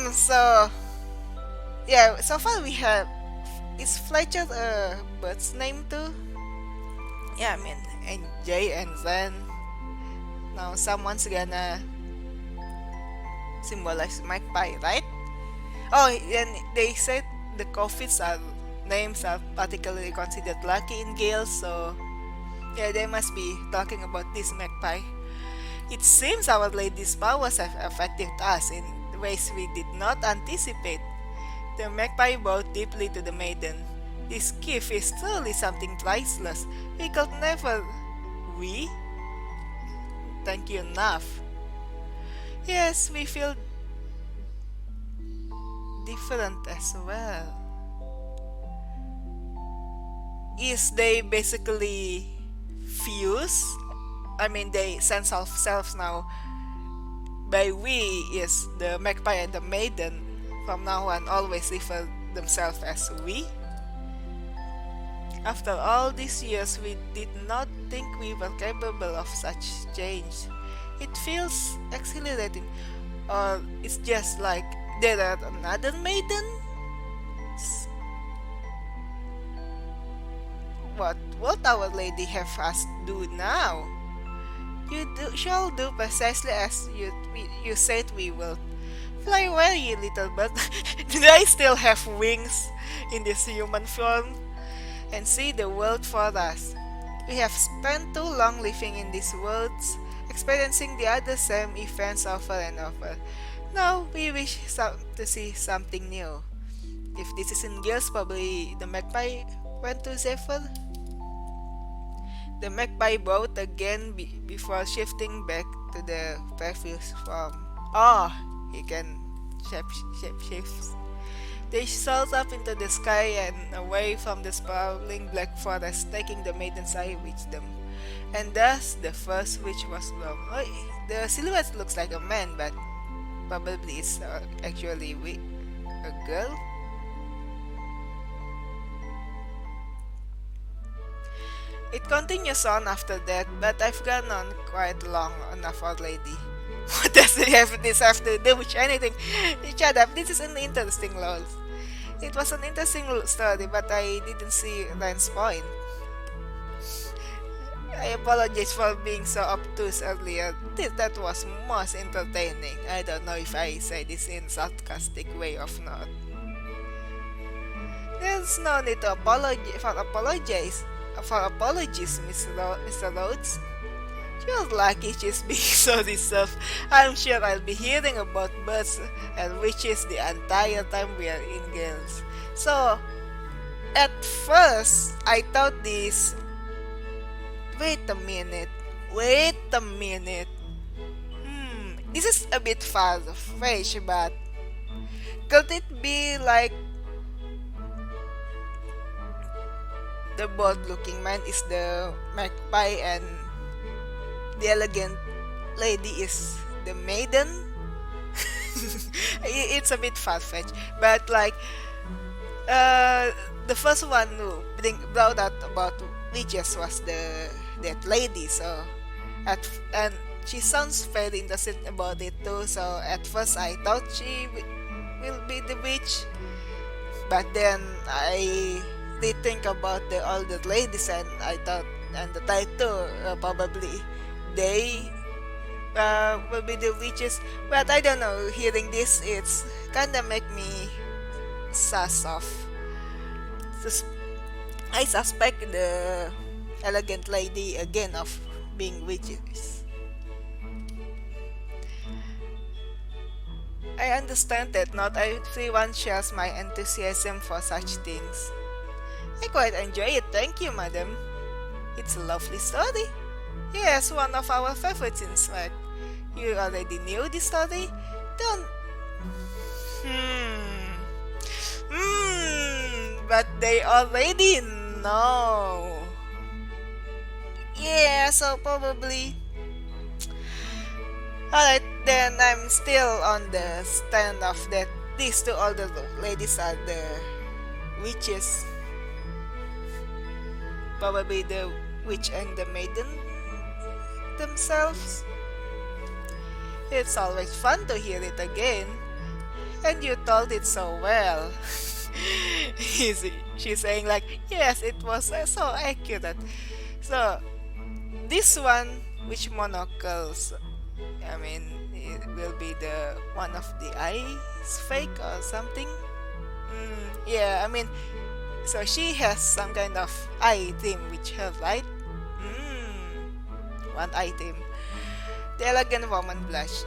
So yeah, so far we have. Is Fletcher a bird's name too? Yeah, I mean, and Jay and then now someone's gonna symbolize magpie, right? Oh, and they said the coffins are names are particularly considered lucky in Gale, so yeah, they must be talking about this magpie. It seems Our Lady's powers have affected us in ways we did not anticipate. The magpie bowed deeply to the maiden. This gift is truly something priceless. We could never. We? Thank you enough. Yes, we feel different as well. Is they basically fuse? I mean, they sense of selves now. By we is the magpie and the maiden. From now on, always refer themselves as we. After all these years, we did not think we were capable of such change. It feels exhilarating, or it's just like there are another maiden. What will Our Lady have us do now? Shall do precisely as you said we will. Fly away, you little bird. Did I still have wings in this human form? And see the world for us. We have spent too long living in these worlds, experiencing the other same events over and over. Now we wish to see something new. If this is in Gales, probably the magpie went to Zephyr. The magpie bowed again before shifting back to the previous form. Oh, he can shift. They soared up into the sky and away from the sprawling black forest, taking the maiden's eye with them. And thus the first witch was born. Oh, the silhouette looks like a man, but probably it's actually a girl. It continues on after that, but I've gone on quite long enough already. What does this have to do with anything? Shut up, this is an interesting loss. It was an interesting story, but I didn't see Ryan's point. I apologize for being so obtuse earlier. That was most entertaining. I don't know if I say this in sarcastic way or not. There's no need to apologies, Mr. Rhodes. You're lucky she's being so reserved. I'm sure I'll be hearing about birds and witches the entire time we are in Gales. So, at first, I thought this. Wait a minute. Wait a minute. This is a bit far-fetched, but could it be like the bold-looking man is the magpie and the elegant lady is the maiden? It's a bit far-fetched, but like the first one who brought out about witches was that lady. So and she sounds very interested about it too. So at first I thought she will be the witch, but then I did think about the older ladies, and I thought, and the title probably they will be the witches. But I don't know. Hearing this, it's kinda make me sus off. I suspect the elegant lady again of being witches. I understand that not everyone shares my enthusiasm for such things. I quite enjoy it, thank you, madam. It's a lovely story. Yes, one of our favorites in fact. You already knew this story? Don't... But they already know. Yeah, so probably... Alright, then I'm still on the stand of that these two older ladies are the witches. Probably the witch and the maiden themselves. It's always fun to hear it again. And you told it so well. She's saying like, yes, it was so accurate. So, this one, which monocles, I mean, it will be the one of the eyes fake or something. Yeah, I mean, so she has some kind of eye theme with her, right? One item. The elegant woman blush.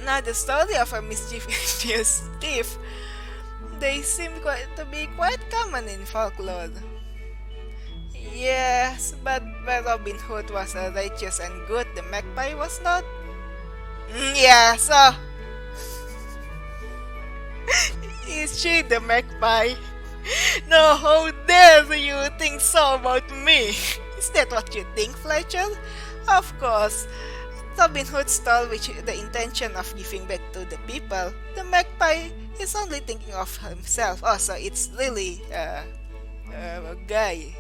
Now the story of a mischievous thief, they seem to be quite common in folklore. Yes, but where Robin Hood was righteous and good, the magpie was not. Yeah, so is she the magpie? No, how dare you think so about me? Is that what you think, Fletcher? Of course. Robin Hood stole with the intention of giving back to the people. The magpie is only thinking of himself. Oh, so it's really a guy.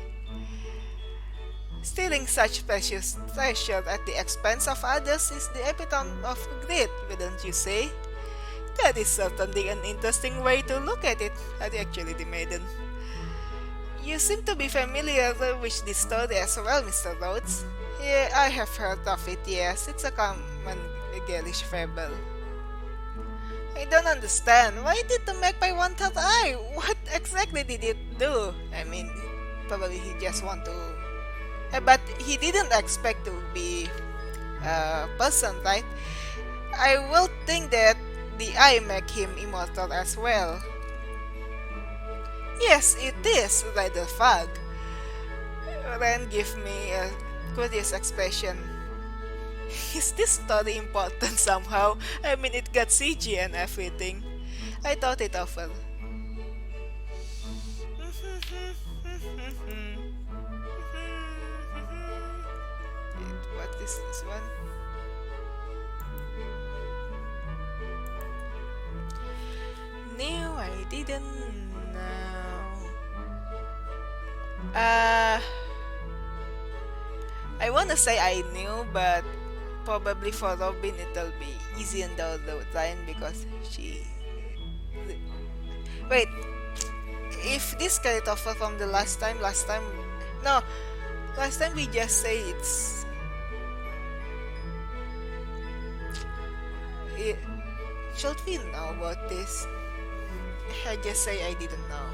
Stealing such precious treasure at the expense of others is the epitome of greed, wouldn't you say? That is certainly an interesting way to look at it, actually the maiden. You seem to be familiar with this story as well, Mr. Rhodes. Yeah, I have heard of it, yes. It's a common Galish fable. I don't understand. Why did the magpie want her eye? What exactly did it do? I mean, probably he just want to... But he didn't expect to be a person, right? I will think that the eye make him immortal as well. Yes, it is, rather fog. Ren give me a curious expression. Is this story important somehow? I mean, it got CG and everything. I thought it over. is this one? No, I didn't know. Uh, I wanna say I knew, but probably for Robin it'll be easy on the line because she. Wait, if this carried over from the last time, no, last time we just say it, should we know about this? I just say I didn't know.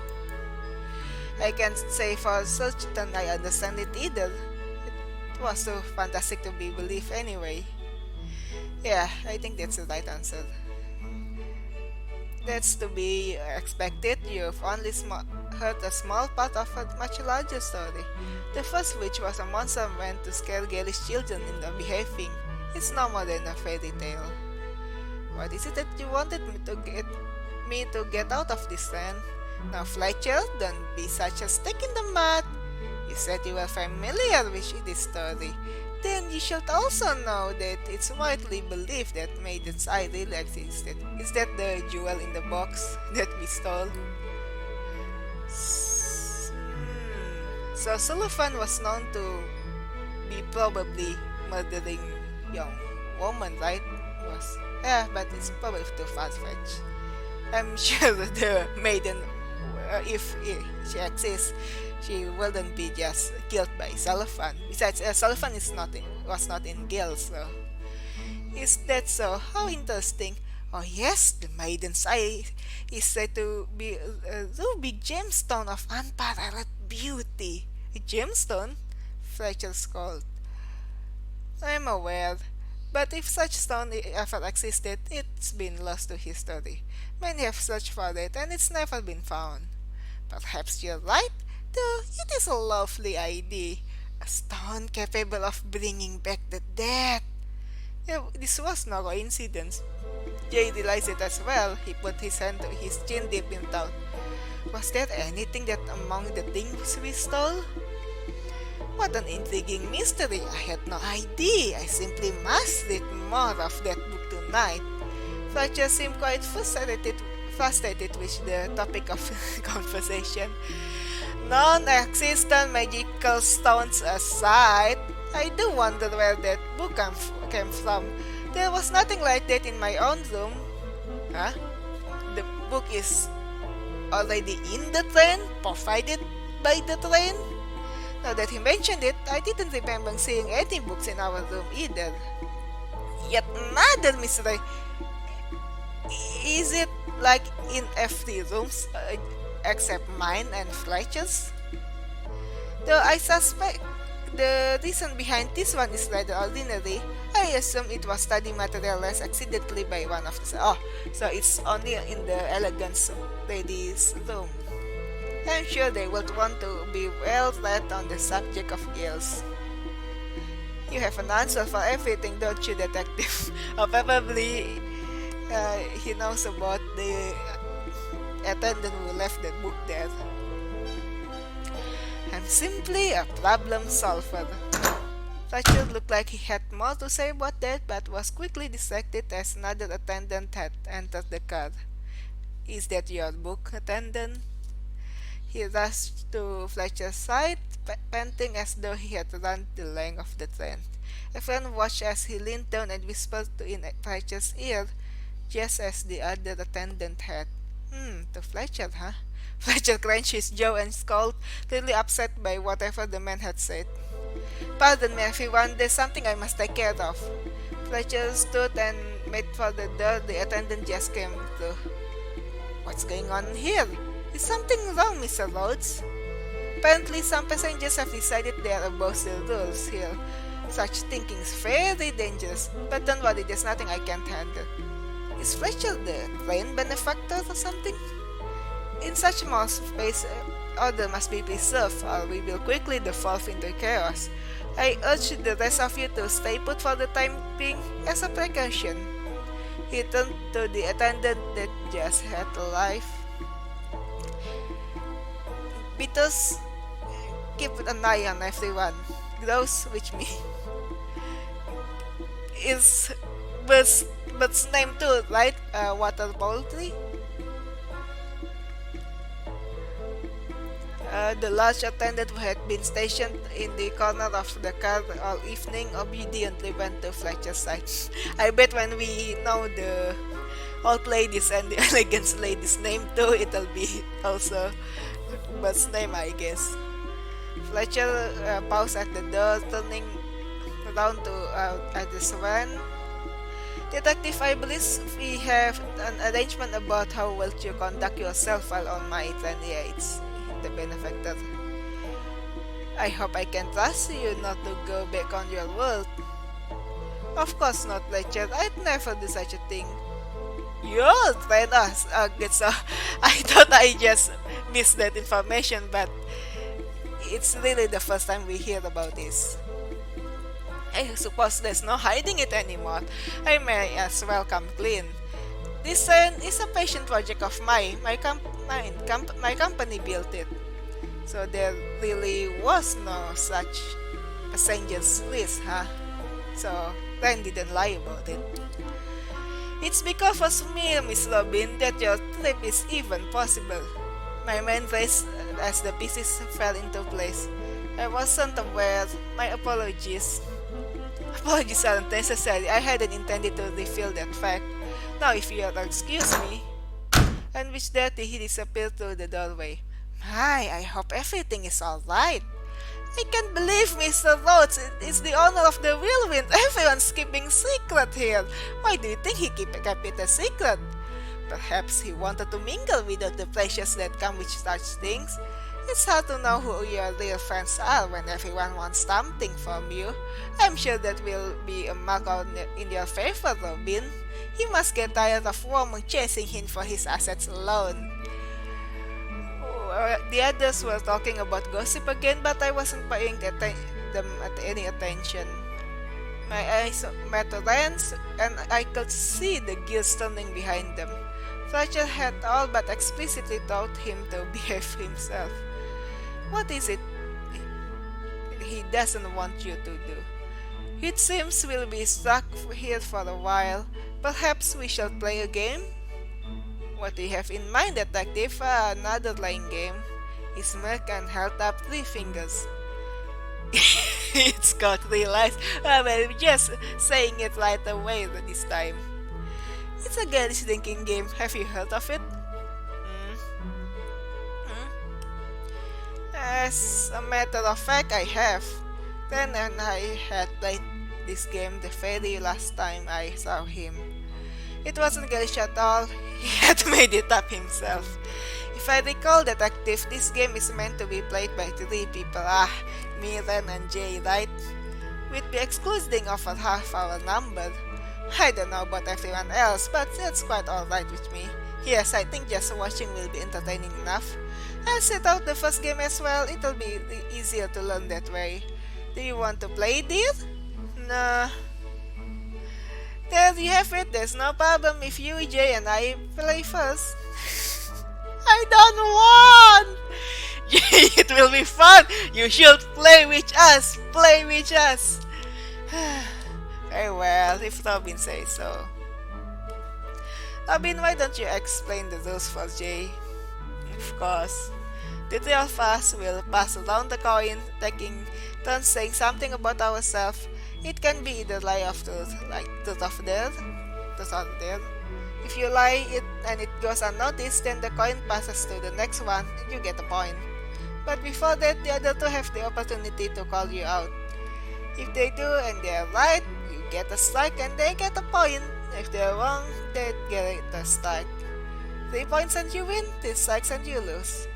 I can't say for certain I understand it either. It was so fantastic to be believed anyway. Yeah, I think that's the right answer. That's to be expected. You've only heard a small part of a much larger story. The first witch was a monster meant to scare girlish children into behaving. It's no more than a fairy tale. What is it that you wanted me to get out of this then? Now, Fletcher, don't be such a stick in the mud. You said you were familiar with this story. Then you should also know that it's widely believed that Maiden's Eye really existed. Is that the jewel in the box that we stole? So Sullivan was known to be probably murdering young woman, right? Was Yeah, but it's probably too fast-fetched. I'm sure the maiden, if she exists, she wouldn't be just killed by Sullivan. Besides, Sullivan was not in jail, so is that so? How interesting! Oh yes, the Maiden's Eye is said to be a ruby gemstone of unparalleled beauty. A gemstone? Fletcher called. I'm aware, but if such stone ever existed, it's been lost to history. Many have searched for it, and it's never been found. Perhaps you're right, though it is a lovely idea. A stone capable of bringing back the dead. Yeah, this was no coincidence. Jay realized it as well. He put his hand to his chin deep in thought. Was there anything that among the things we stole? What an intriguing mystery. I had no idea. I simply must read more of that book tonight. Fletcher seemed quite frustrated with the topic of conversation. Non-existent magical stones aside, I do wonder where that book came from. There was nothing like that in my own room. Huh? The book is already in the train, provided by the train? Now that he mentioned it, I didn't remember seeing any books in our room either. Yet another mystery. Is it like in every room except mine and Fletcher's? Though I suspect the reason behind this one is rather ordinary, I assume it was study materialized accidentally by one of the... Oh, so it's only in the elegance ladies' room. I'm sure they would want to be well read on the subject of girls. You have an answer for everything, don't you, detective? Or probably he knows about the attendant who left the book there. I'm simply a problem solver. Fletcher looked like he had more to say about that, but was quickly distracted as another attendant had entered the car. Is that your book, attendant? He rushed to Fletcher's side, panting as though he had run the length of the train. A friend watched as he leaned down and whispered in Fletcher's ear, just as the other attendant had. To Fletcher, huh? Fletcher clenched his jaw and scowled, clearly upset by whatever the man had said. Pardon me, everyone, there's something I must take care of. Fletcher stood and made for the door. The attendant just came through. What's going on here? Is something wrong, Mr. Rhodes? Apparently, some passengers have decided they are above the rules here. Such thinking is very dangerous, but don't worry, there's nothing I can't handle. Is Fletcher the train benefactor or something? In such small space, order must be preserved, or we will quickly devolve into chaos. I urge the rest of you to stay put for the time being as a precaution. He turned to the attendant that just had arrived. Peters, keep an eye on everyone. Grouse with me. is Bird's name too, right? Water poultry. The large attendant who had been stationed in the corner of the car all evening obediently went to Fletcher's side. I bet when we know the old ladies and the elegant lady's name too, it'll be also Bird's name, I guess. Fletcher paused at the door, turning around to at the swan. Detective, I believe we have an arrangement about how well you conduct yourself while on my train. Yeah, it's the benefactor. I hope I can trust you not to go back on your word. Of course not, Fletcher. I'd never do such a thing. You'll train us. Okay, so I thought I just missed that information, but it's really the first time we hear about this. I suppose there's no hiding it anymore. I may as well come clean. This is a passion project of my company built it. So there really was no such passengers list, huh? So Ren didn't lie about it. It's because of me, Miss Robin, that your trip is even possible. My mind raced as the pieces fell into place. I wasn't aware. My apologies. Apologies aren't necessary. I hadn't intended to reveal that fact. Now, if you'll excuse me. And with that, he disappeared through the doorway. My, I hope everything is alright. I can't believe Mr. Rhodes is the owner of the whirlwind. Everyone's keeping secret here. Why do you think he kept it a secret? Perhaps he wanted to mingle with the pleasures that come with such things. It's hard to know who your real friends are when everyone wants something from you. I'm sure that will be a mark in your favor, Robin. He must get tired of women chasing him for his assets alone. The others were talking about gossip again, but I wasn't paying them any attention. My eyes met Ryan's, and I could see the gears turning behind them. Fletcher had all but explicitly told him to behave himself. What is it he doesn't want you to do? It seems we'll be stuck here for a while. Perhaps we shall play a game? What do you have in mind, Detective? Another lying game. He smirked and held up 3 fingers. It's got real eyes. Well, just saying it right away this time. It's a girlish drinking game. Have you heard of it? As a matter of fact, I have. Then and I had played this game the very last time I saw him. It wasn't girlish at all. He had made it up himself. If I recall, Detective, this game is meant to be played by 3 people. Me, Ren, and Jay, right? We'd be excluding over half our number. I don't know about everyone else, but that's quite alright with me. Yes, I think just watching will be entertaining enough. I'll set out the first game as well. It'll be easier to learn that way. Do you want to play, dear? Nah. There you have it. There's no problem if you, Jay, and I play first. I don't want! Jay, it will be fun! You should play with us! Play with us! Very well, if Robin says so. Robin, why don't you explain the rules for Jay? Of course. The 3 of us will pass around the coin, taking turns saying something about ourselves. It can be either lie or truth, like truth or dare. If you lie and it goes unnoticed, then the coin passes to the next one and you get a point. But before that, the other 2 have the opportunity to call you out. If they do and they are right, you get a strike and they get a point. If they are wrong, they get a strike. 3 points and you win, 3 strikes and you lose.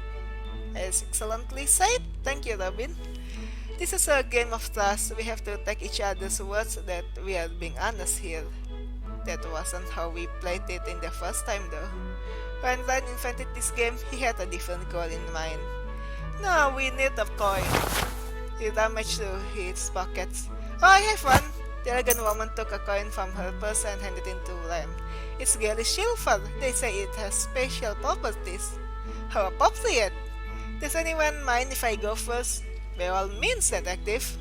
As excellently said. Thank you, Robin. This is a game of trust. We have to take each other's words that we are being honest here. That wasn't how we played it in the first time though. When Ryan invented this game, he had a different goal in mind. No, we need a coin. He rummaged through his pockets. Oh, I have one! The elegant woman took a coin from her purse and handed it to Ryan. It's girlish silver. They say it has special properties. How appropriate! Does anyone mind if I go first? By all means, Detective.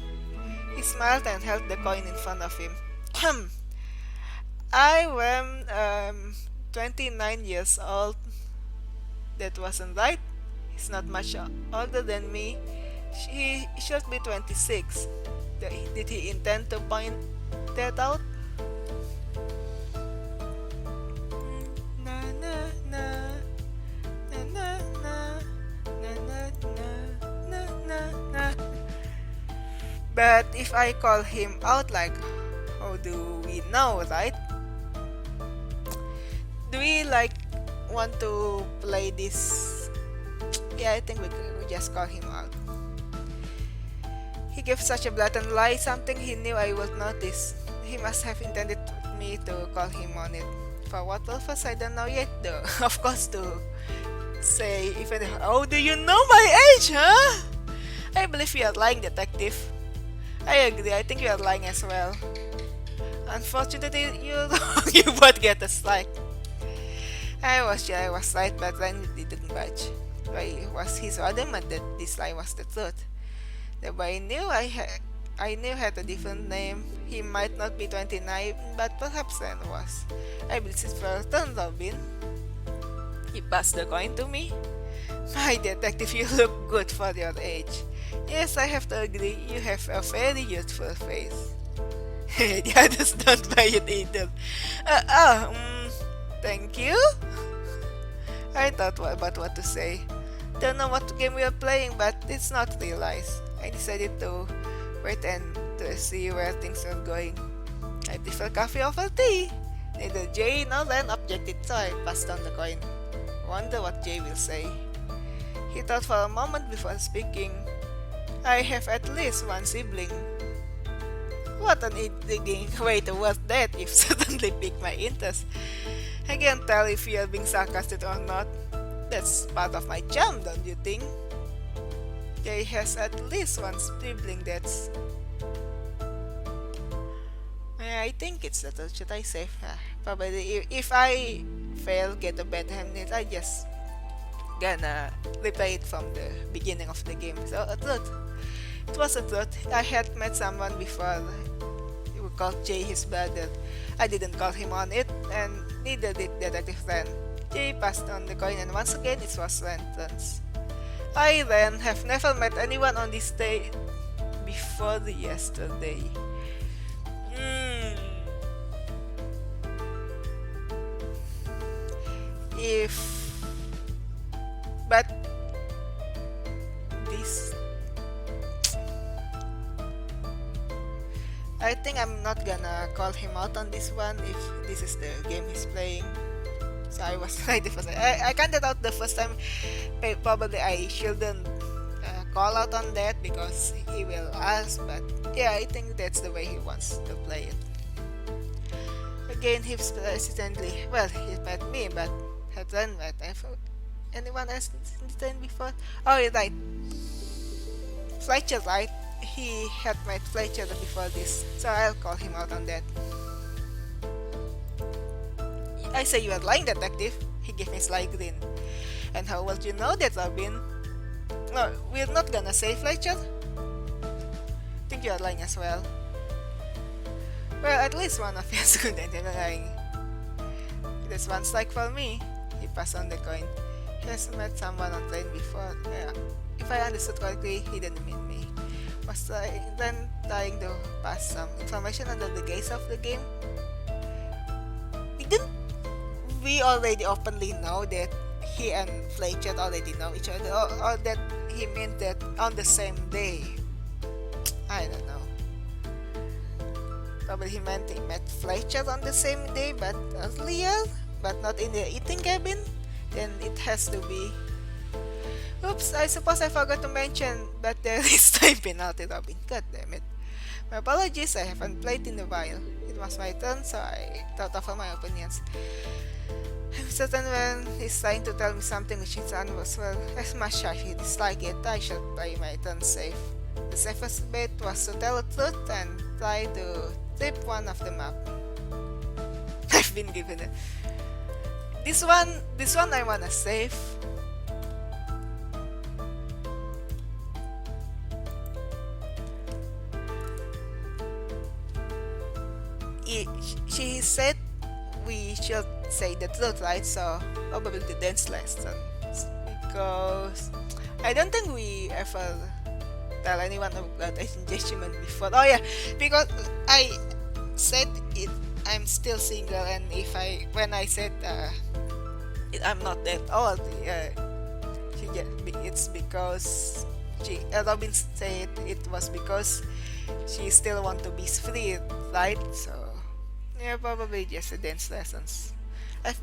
He smiled and held the coin in front of him. I am 29 years old. That wasn't right. He's not much older than me. He should be 26. Did he intend to point that out? Na na na na na na na na na na na. But if I call him out, like, how do we know, right? Do we like want to play this? Yeah, I think we just call him out. He gave such a blatant lie, something he knew I would notice. He must have intended me to call him on it. For what purpose, I don't know yet though. Of course, to say, even, how do you know my age, huh? I believe you are lying, detective. I agree, I think you are lying as well. Unfortunately, you're wrong. You both get a strike. I was sure I was right, but Ryan didn't budge. Why was he so adamant that this lie was the truth? The boy knew I knew had a different name. He might not be 29, but perhaps Ren was. I believe it's for turn, Robin. He passed the coin to me. My detective, you look good for your age. Yes, I have to agree, you have a very youthful face. The others don't buy it either. Thank you? I thought about what to say. Don't know what game we are playing, but it's not realized. I decided to wait and to see where things are going. I prefer coffee over tea. Neither Jay nor Ren objected, so I passed on the coin. Wonder what Jay will say. He thought for a moment before speaking. I have at least one sibling. What an intriguing way to word that if suddenly piqued my interest. I can't tell if you are being sarcastic or not. That's part of my charm, don't you think? Jay has at least one sibling that's... I think it's the truth. Should I say? Probably if I fail, get a bad hand, I just gonna replay it from the beginning of the game. So a truth. It was a truth. I had met someone before who called Jay his brother. I didn't call him on it, and neither did Detective Ren. Jay passed on the coin, and once again it was Ren's turn. I, Ren, have never met anyone on this day before yesterday. But this, I think I'm not gonna call him out on this one if this is the game he's playing. So I was right the first time. I counted out the first time. Probably I shouldn't call out on that because he will ask. But yeah, I think that's the way he wants to play it. Again, he's persistently, well, he met me, but had Ren met anyone else in before? Oh, you're right. Fletcher, right? He had met Fletcher before this, so I'll call him out on that. I say you are lying, detective. He gave me a sly grin. And how will you know that, Robin? No, we're not gonna say Fletcher. Think you are lying as well. Well, at least one of you is good at lying. That's one strike for me. He passed on the coin. He has met someone on train before. If I understood correctly, he didn't mean me. Was then trying to pass some information under the guise of the game. Didn't we already openly know that he and Fletcher already know each other, or that he meant that on the same day? I don't know. Probably he meant he met Fletcher on the same day, but earlier, but not in the eating cabin. Then it has to be. Oops, I suppose I forgot to mention, but there is time penalty, Robin. God damn it. My apologies, I haven't played in a while. It was my turn, so I thought over my opinions. I'm certain when he's trying to tell me something which is unusual. As much as he dislikes it, I should play my turn safe. The safest bet was to tell the truth and try to trip one of them up. I've been given it. This one I wanna save. He, she said we should say the truth, right? So probably the dance lessons, because I don't think we ever tell anyone about engagement before. Oh yeah, because I said it. I'm still single, and if I when I said I'm not that old, it's because Robin said it was because she still want to be free, right? So yeah, probably just the dance lessons. I've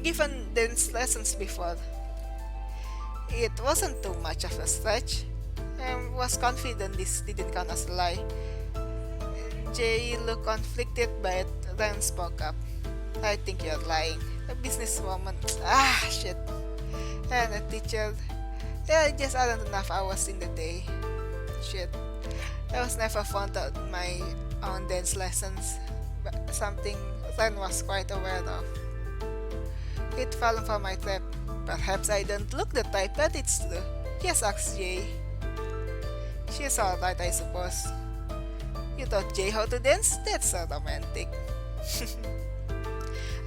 given dance lessons before. It wasn't too much of a stretch. I was confident this didn't count as a lie. Jay looked conflicted, but then spoke up. I think you're lying. A businesswoman. Ah, shit. And a teacher. There just aren't enough hours in the day. Shit. I was never fond of my own dance lessons, but something Ren was quite aware of. He'd fallen for my trap. Perhaps I don't look the type, but it's true. Yes, asked Jay. She's alright, I suppose. You taught Jay how to dance? That's so romantic.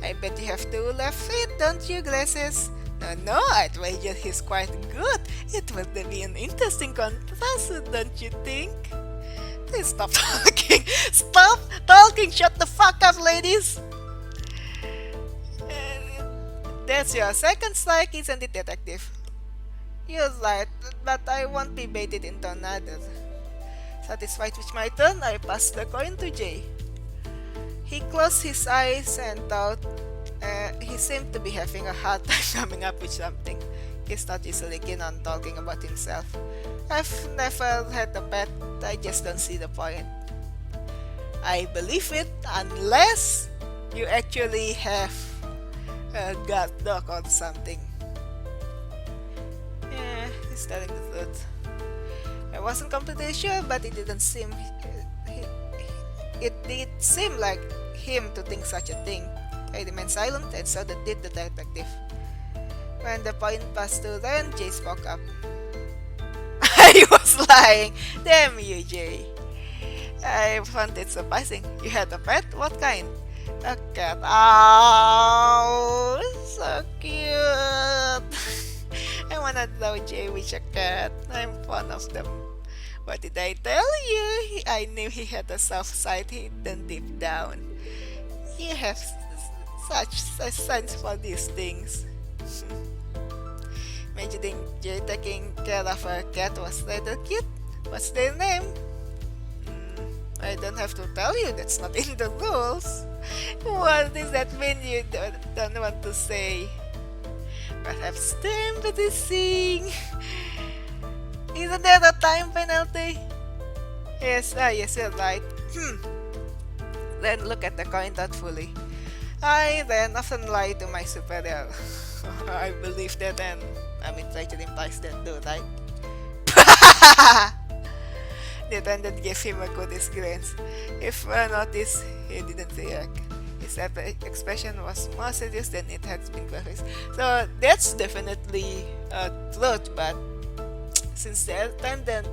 I bet you have two left feet, don't you, Glasses? No, no, I'd wager he's quite good. It would be an interesting contrast, don't you think? Please stop talking. Stop talking! Shut the fuck up, ladies! That's your second strike, isn't it, detective? You're right, but I won't be baited into another. Satisfied with my turn, I passed the coin to Jay. He closed his eyes and thought he seemed to be having a hard time coming up with something. He's not usually keen on talking about himself. I've never had a pet, I just don't see the point. I believe it unless you actually have a guard dog or something. Yeah, he's telling the truth. I wasn't completely sure, but it didn't seem it did seem like him to think such a thing. I remained silent, and so did the detective. When the point passed to Ren, Jay spoke up. I was lying. Damn you, Jay. I found it surprising. You had a pet? What kind? A cat. Oh, so cute. I wanna know Jay with a cat. I'm fond of them. What did I tell you? I knew he had a soft side hidden deep down. You have such a sense for these things. Imagining Jay taking care of a cat was rather cute. What's their name? I don't have to tell you, that's not in the rules. What does that mean you don't want to say? Perhaps the embarrassing. Isn't there a time penalty? Yes, yes, you're right. Then look at the coin thoughtfully. I then often lie to my superior. I believe that, and I mean, it implies that too, right? The attendant gave him a goodish glance. If noticed, he didn't react. His expression was more serious than it had been prefaced. So that's definitely a truth, but since the attendant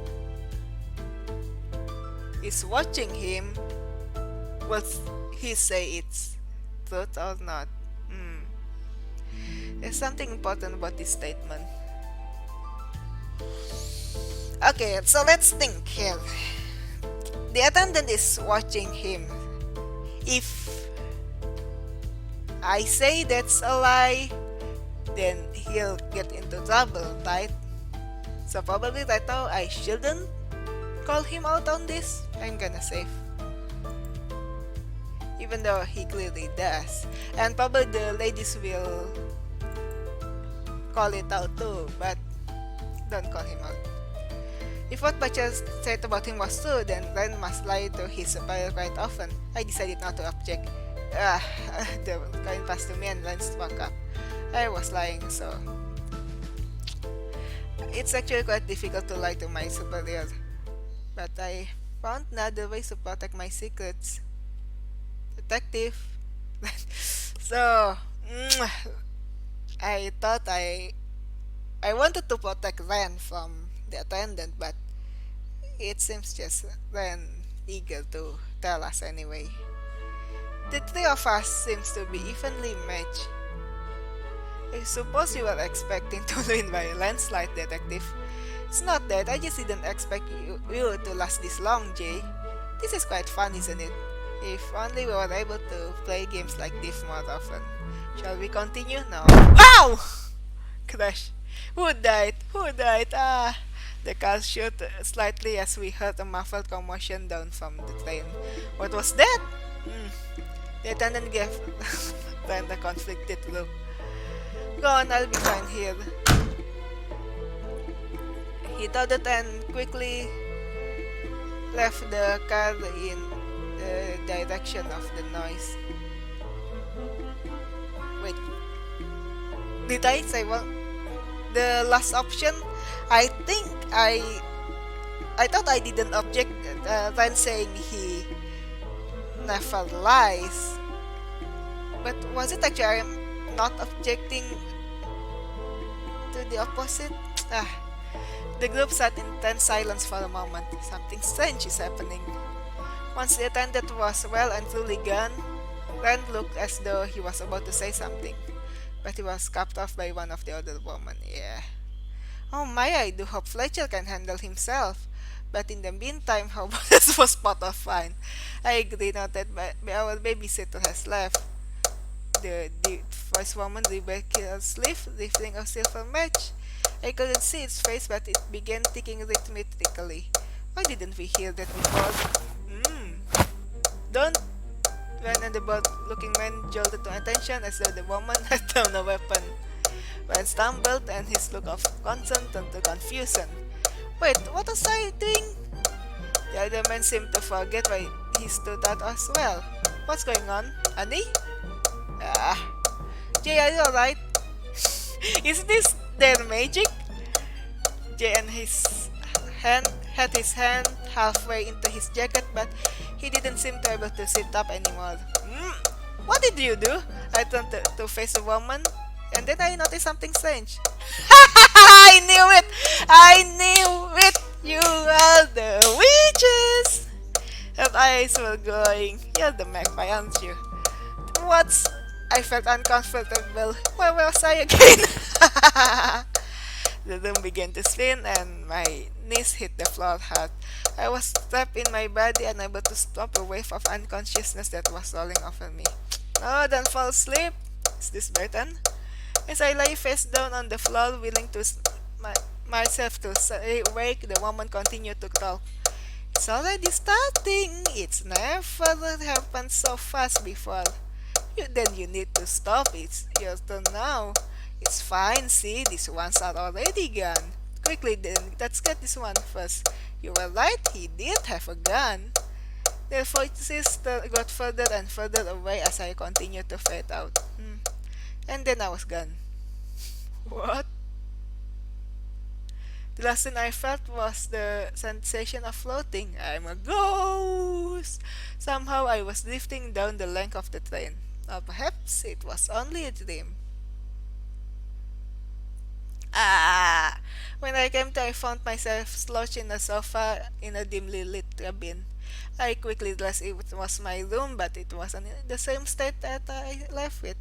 is watching him, will he say it's truth or not? There's something important about this statement. Okay, so let's think here. The attendant is watching him. If I say that's a lie, then he'll get into trouble, right? So probably right now I shouldn't call him out on this. I'm gonna save. Even though he clearly does. And probably the ladies will call it out too, but don't call him out. If what Bacha said about him was true, then Ren must lie to his superior quite often. I decided not to object. The coin passed to me and Ren spoke up. I was lying, so it's actually quite difficult to lie to my superior. But I found another ways to protect my secrets. Detective. So, I thought I wanted to protect Ren from the attendant, but it seems just Ren eager to tell us anyway. The three of us seems to be evenly matched. I suppose you were expecting to win by a landslide, detective. It's not that, I just didn't expect you to last this long, Jay. This is quite fun, isn't it? If only we were able to play games like this more often. Shall we continue now? Ow! Crash. Who died? Who died? Ah! The car shook slightly as we heard a muffled commotion down from the train. What was that? The attendant gave Brenda a conflicted look. Go on, I'll be fine here. He nodded and quickly left the car in the direction of the noise. Wait, did I say what? The last option? I think I thought I didn't object when saying he never lies. But was it actually I'm not objecting to the opposite? The group sat in tense silence for a moment. Something strange is happening. Once the attendant was well and truly gone, Rand looked as though he was about to say something, but he was cut off by one of the other women. Yeah. Oh my, I do hope Fletcher can handle himself. But in the meantime, how about this was spot of fine. I agree now that our babysitter has left. The first woman Rebecca her sleeve, lifting a silver match. I couldn't see its face, but it began ticking rhythmically. Why didn't we hear that before? Don't! Ran and the bold-looking man jolted to attention as though the woman had thrown a weapon. Ran stumbled, and his look of concern turned to confusion. Wait, what was I doing? The other man seemed to forget why he stood out as well. What's going on? Honey? Jay, are you alright? Is this their magic? Jay and had his hand halfway into his jacket, but he didn't seem to be able to sit up anymore. What did you do? I turned to face the woman, and then I noticed something strange. I knew it! I knew it! You are the witches! Her eyes were glowing. You're the magpie, aren't you? What's... I felt uncomfortable. Where was I again? The room began to spin and my knees hit the floor hard. I was trapped in my body, unable to stop a wave of unconsciousness that was rolling over me. Oh, don't fall asleep. Is this Burton? As I lay face down on the floor, willing to myself to stay awake, the woman continued to talk. It's already starting. It's never happened so fast before. Then you need to stop. It's your turn now. It's fine, see, these ones are already gone. Quickly then, let's get this one first. You were right, he did have a gun. Their voices got further and further away as I continued to fade out. And then I was gone. What? The last thing I felt was the sensation of floating. I'm a ghost! Somehow I was drifting down the length of the train. Or perhaps it was only a dream. When I came to, I found myself slouched in a sofa in a dimly lit cabin. I quickly realized it was my room, but it wasn't in the same state that I left it.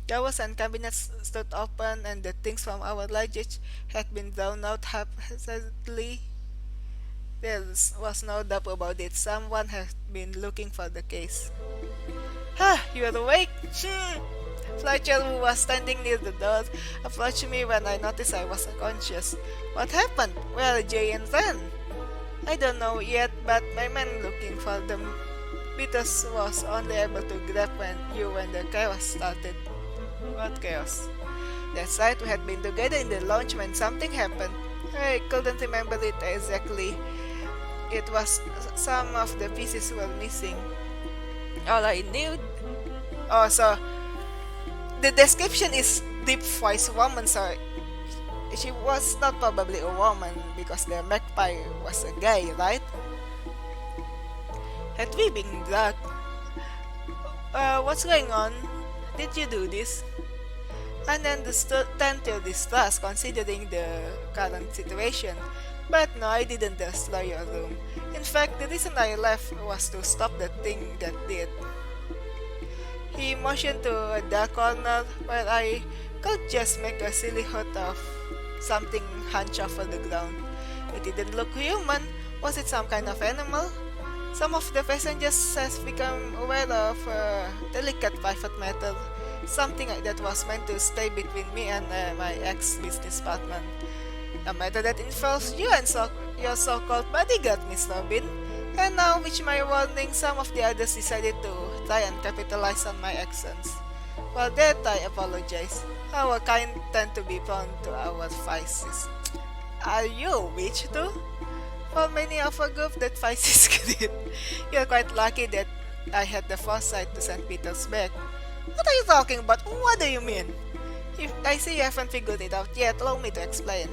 Drawers and cabinets stood open, and the things from our luggage had been thrown out haphazardly. There was no doubt about it. Someone had been looking for the case. You're awake? Fletcher, who was standing near the door, approached me when I noticed I was unconscious. What happened? Where are Jay and Ren? I don't know yet, but my man looking for them. Peters was only able to grab when the chaos started. What chaos? That's right, we had been together in the lounge when something happened. I couldn't remember it exactly. It was some of the pieces were missing. All I knew... Oh, so... The description is deep voice woman, so she was not probably a woman because the magpie was a guy, right? Had we been drugged? What's going on? Did you do this? And then tend to distrust considering the current situation. But no, I didn't destroy your room. In fact, the reason I left was to stop the thing that did. He motioned to the corner where I could just make a silly hut of something hunched over the ground. It didn't look human. Was it some kind of animal? Some of the passengers has become aware of a delicate private matter, something that was meant to stay between me and my ex-business partner. A matter that involves you and your so-called bodyguard, Miss Robin. And now, with my warning, some of the others decided to try and capitalize on my actions. For that, I apologize. Our kind tend to be prone to our vices. Are you a witch too? For many of a group that vices create, you're quite lucky that I had the foresight to St. Petersburg. What are you talking about? What do you mean? If I see you haven't figured it out yet, allow me to explain.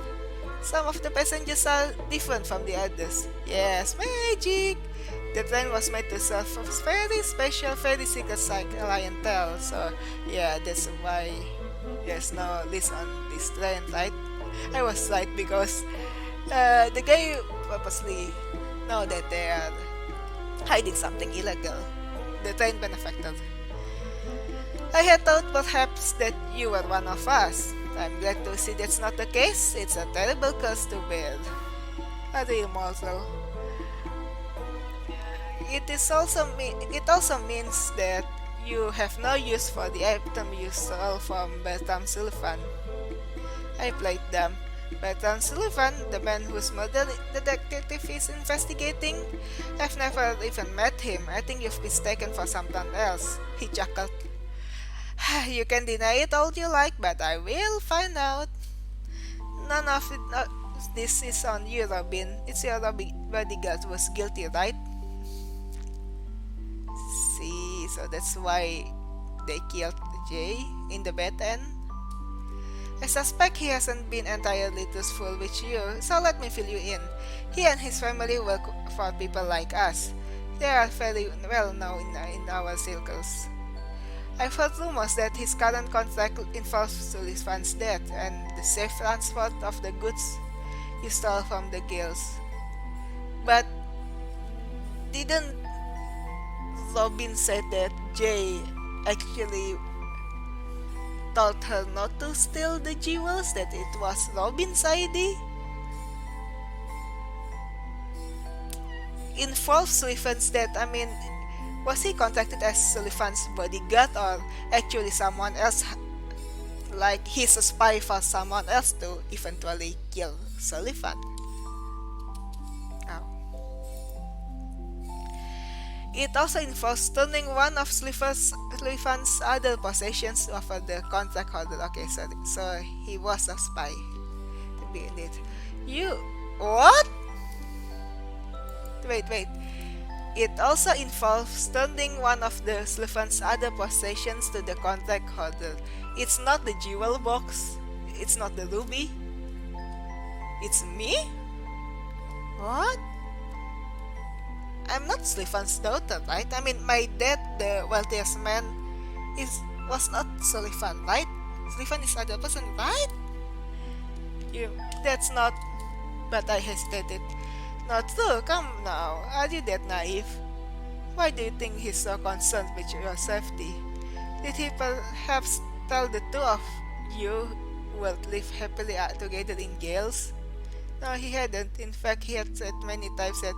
Some of the passengers are different from the others. Yes, magic! The train was made to serve a very special, very secret clientele. So, yeah, that's why there's no list on this train, right? I was right because the guy purposely know that they are hiding something illegal. The train benefactor. I had thought perhaps that you were one of us. I'm glad to see that's not the case. It's a terrible curse to bear. Are you mortal? It also means that you have no use for the item you stole from Bertram Sullivan. I played them. Bertram Sullivan, the man whose murder the detective is investigating. I've never even met him. I think you've mistaken for someone else. He chuckled. You can deny it all you like, but I will find out. None of this is on you, Robin. It's your bodyguard who was guilty, right? See, so that's why they killed Jay in the bed end. I suspect he hasn't been entirely truthful with you, so let me fill you in. He and his family work for people like us. They are very well known in our circles. I've heard rumors that his current contract involves Sullivan's death and the safe transport of the goods you stole from the girls. But didn't Robin say that Jay actually told her not to steal the jewels, that it was Robin's idea? Involves Sullivan's death, was he contracted as Sullivan's bodyguard or actually someone else, like he's a spy for someone else to eventually kill Sullivan? Oh. It also involves turning one of Sullivan's other possessions over the contract holder. Okay, so he was a spy. To be indeed. You... What? Wait. It also involves turning one of the Sullivan's other possessions to the contract holder. It's not the jewel box. It's not the ruby. It's me? What? I'm not Sullivan's daughter, right? My dad, the wealthiest man, was not Sullivan, right? Sullivan is other person, right? That's not... But I hesitated. Not true, come now. Are you that naive? Why do you think he's so concerned with your safety? Did he perhaps tell the two of you will live happily together in jails? No, he hadn't. In fact, he had said many times that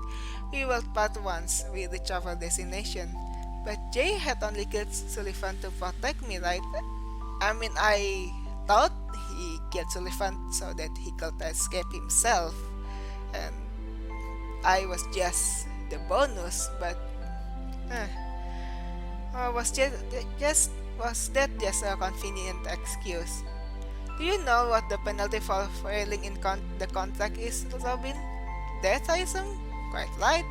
we will part once we reach our destination. But Jay had only killed Sullivan to protect me, right? I thought he killed Sullivan so that he could escape himself. And I was just the bonus, but was that just a convenient excuse? Do you know what the penalty for failing in the contract is, Robin? Death, I assume? Quite right.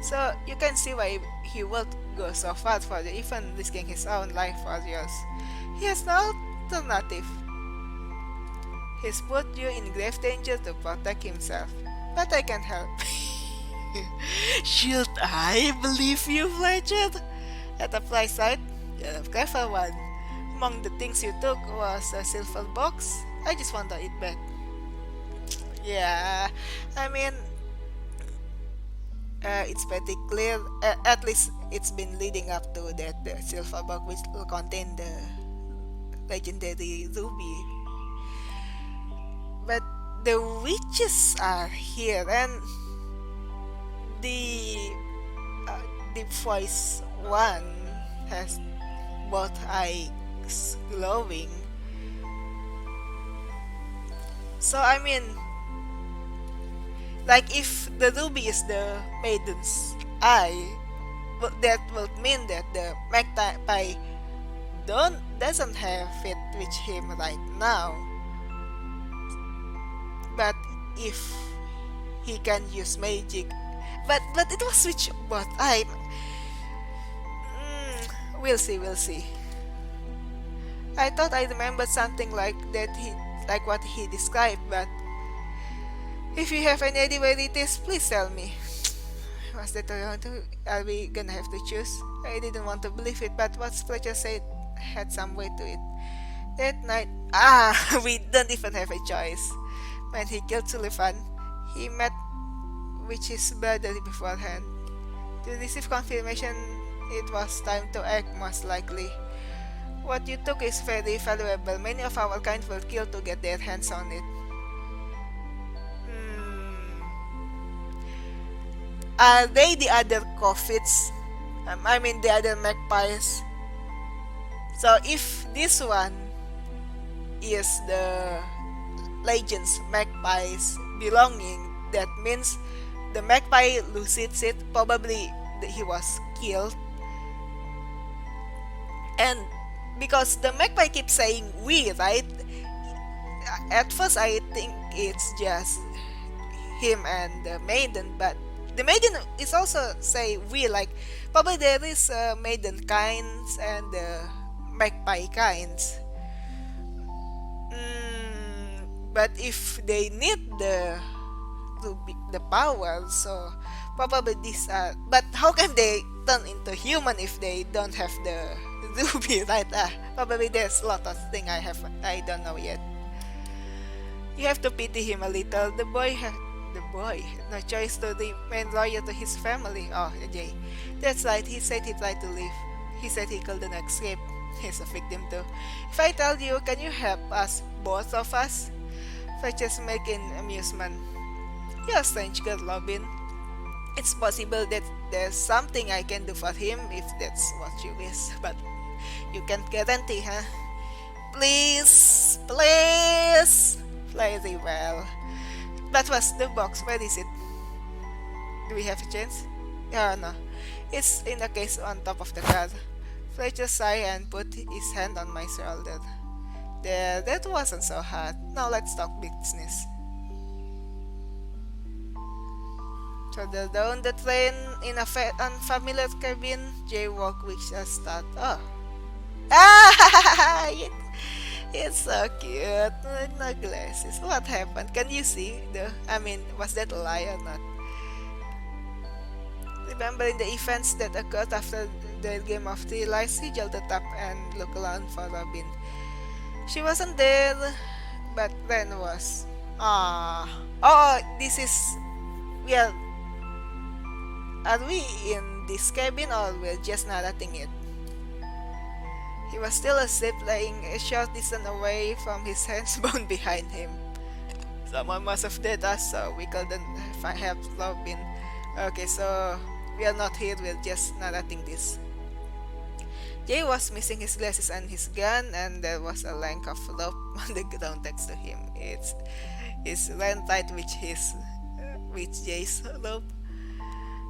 So you can see why he would go so far for you, even risking his own life for yours. He has no alternative. He's put you in grave danger to protect himself. But I can't help. Should I believe you, Fletcher? At the price side, you're a clever one. Among the things you took was a silver box. I just want it back. Yeah, it's pretty clear, at least it's been leading up to that the silver box which will contain the legendary ruby. But the witches are here, and the uh, the voice one has both eyes glowing. So I mean, like if the ruby is the maiden's eye, well, that will mean that the magpie doesn't have it with him right now. But if he can use magic, but it was switch both eye. We'll see, we'll see. I thought I remembered something like that, he like what he described, but if you have any idea where it is, please tell me. Was that around? Are we gonna have to choose? I didn't want to believe it, but what Fletcher said had some weight to it. That night, we don't even have a choice. When he killed Sullivan, he met with his brother beforehand. To receive confirmation, it was time to act most likely. What you took is very valuable. Many of our kind will kill to get their hands on it. Are they the other coffins? I mean the other magpies. So if this one is the Legends magpies belonging, that means the magpie loses it. Probably he was killed. And because the magpie keeps saying we, right? At first I think it's just him and the maiden, but the maiden is also say we, like probably there is maiden kinds and magpie kinds. But if they need the power, so probably these are. But how can they turn into human if they don't have the ruby, right? Probably there's a lot of things I don't know yet. You have to pity him a little. The boy had no choice to remain loyal to his family. Oh, Jay. That's right, he said he tried to leave. He said he couldn't escape. He's a victim too. If I tell you, can you help us, both of us? Fetches making amusement. You're a strange girl, Robin. It's possible that there's something I can do for him if that's what you wish, but you can't guarantee, huh? Please, please. Very well. That was the box. Where is it? Do we have a chance? Oh no. It's in the case on top of the car. Fletcher sighed and put his hand on my shoulder. There, that wasn't so hard. Now let's talk business. Further down the train, in a unfamiliar cabin, Jay walked with a start. Oh. Ah! It's so cute. No glasses. What happened? Can you see? Was that a lie or not? Remembering the events that occurred after the game of three lies, he jolted up and looked around for Robin. She wasn't there, but Ren was. Oh, this is. Well, are we in this cabin or we're just narrating it? He was still asleep, lying a short distance away from his hands bound behind him. Someone must have dead us, so we couldn't help Robin. Okay, so we are not here, we're just narrating this. Jay was missing his glasses and his gun, and there was a length of rope on the ground next to him. It's ran tight with Jay's rope.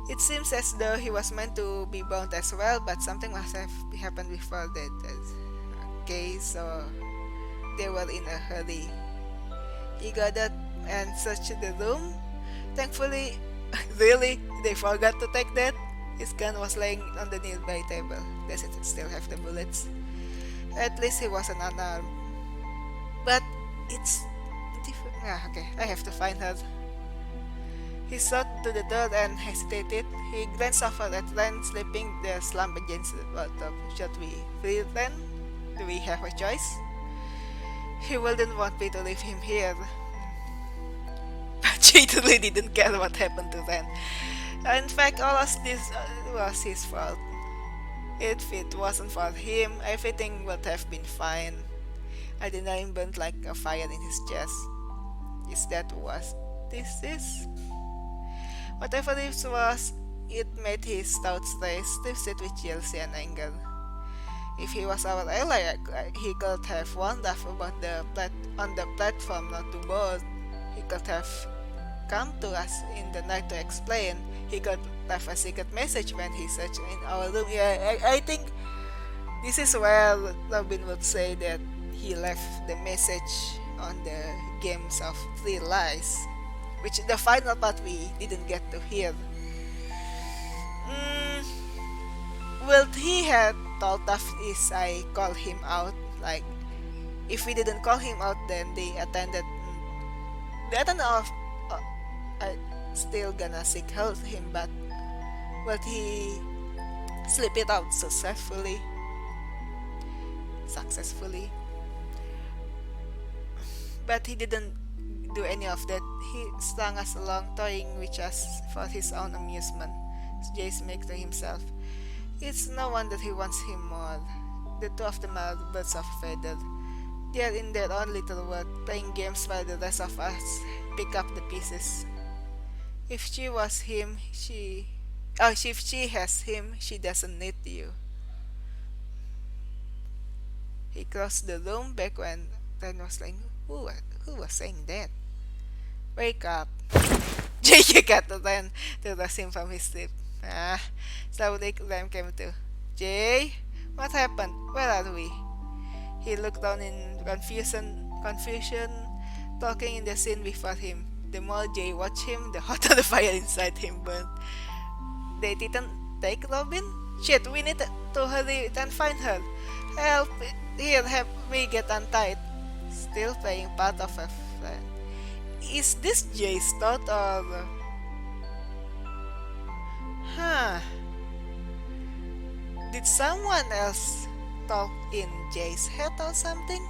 It seems as though he was meant to be bound as well, but something must have happened before that. Okay, so they were in a hurry. He got up and searched the room. Thankfully, really, they forgot to take that. His gun was laying on the nearby table. Does it still have the bullets? At least he wasn't unarmed. But it's different. Okay, I have to find her. He sought to the door and hesitated. He glanced over at Ren sleeping there slumped against the bathtub. Should we free Ren? Do we have a choice? He wouldn't want me to leave him here. Jade really didn't care what happened to Ren. In fact, all of this was his fault. If it wasn't for him, everything would have been fine. I didn't burn like a fire in his chest. Is that what this is? Whatever this was, it made his thoughts race twisted with jealousy and anger. If he was our ally, he could have warned us about on the platform not to board. He could have come to us in the night to explain. He could left a secret message when he searched in our room. Yeah, I think this is where Robin would say that he left the message on the games of Three Lies, which the final part we didn't get to hear. Mm, will he have told us if I call him out? Like, if we didn't call him out, then the attendant of I still gonna seek help him, but will he slip it out successfully? But he didn't do any of that. He strung us along, toying with us for his own amusement. Jace makes to himself. It's no wonder he wants him more. The two of them are birds of a feather. They are in their own little world, playing games while the rest of us pick up the pieces. If she was him, if she has him, she doesn't need you. He crossed the room back when Ren was like, who was saying that? Wake up. Jay got to Ren to rouse him from his sleep. Slowly Ren came to. Jay, what happened? Where are we? He looked down in confusion, talking in the scene before him. The more Jay watched him, the hotter the fire inside him burned. They didn't take Robin? Shit, we need to hurry and find her. Help! Here, help me get untied. Still playing part of a friend. Is this Jay's thought or... Huh. Did someone else talk in Jay's head or something?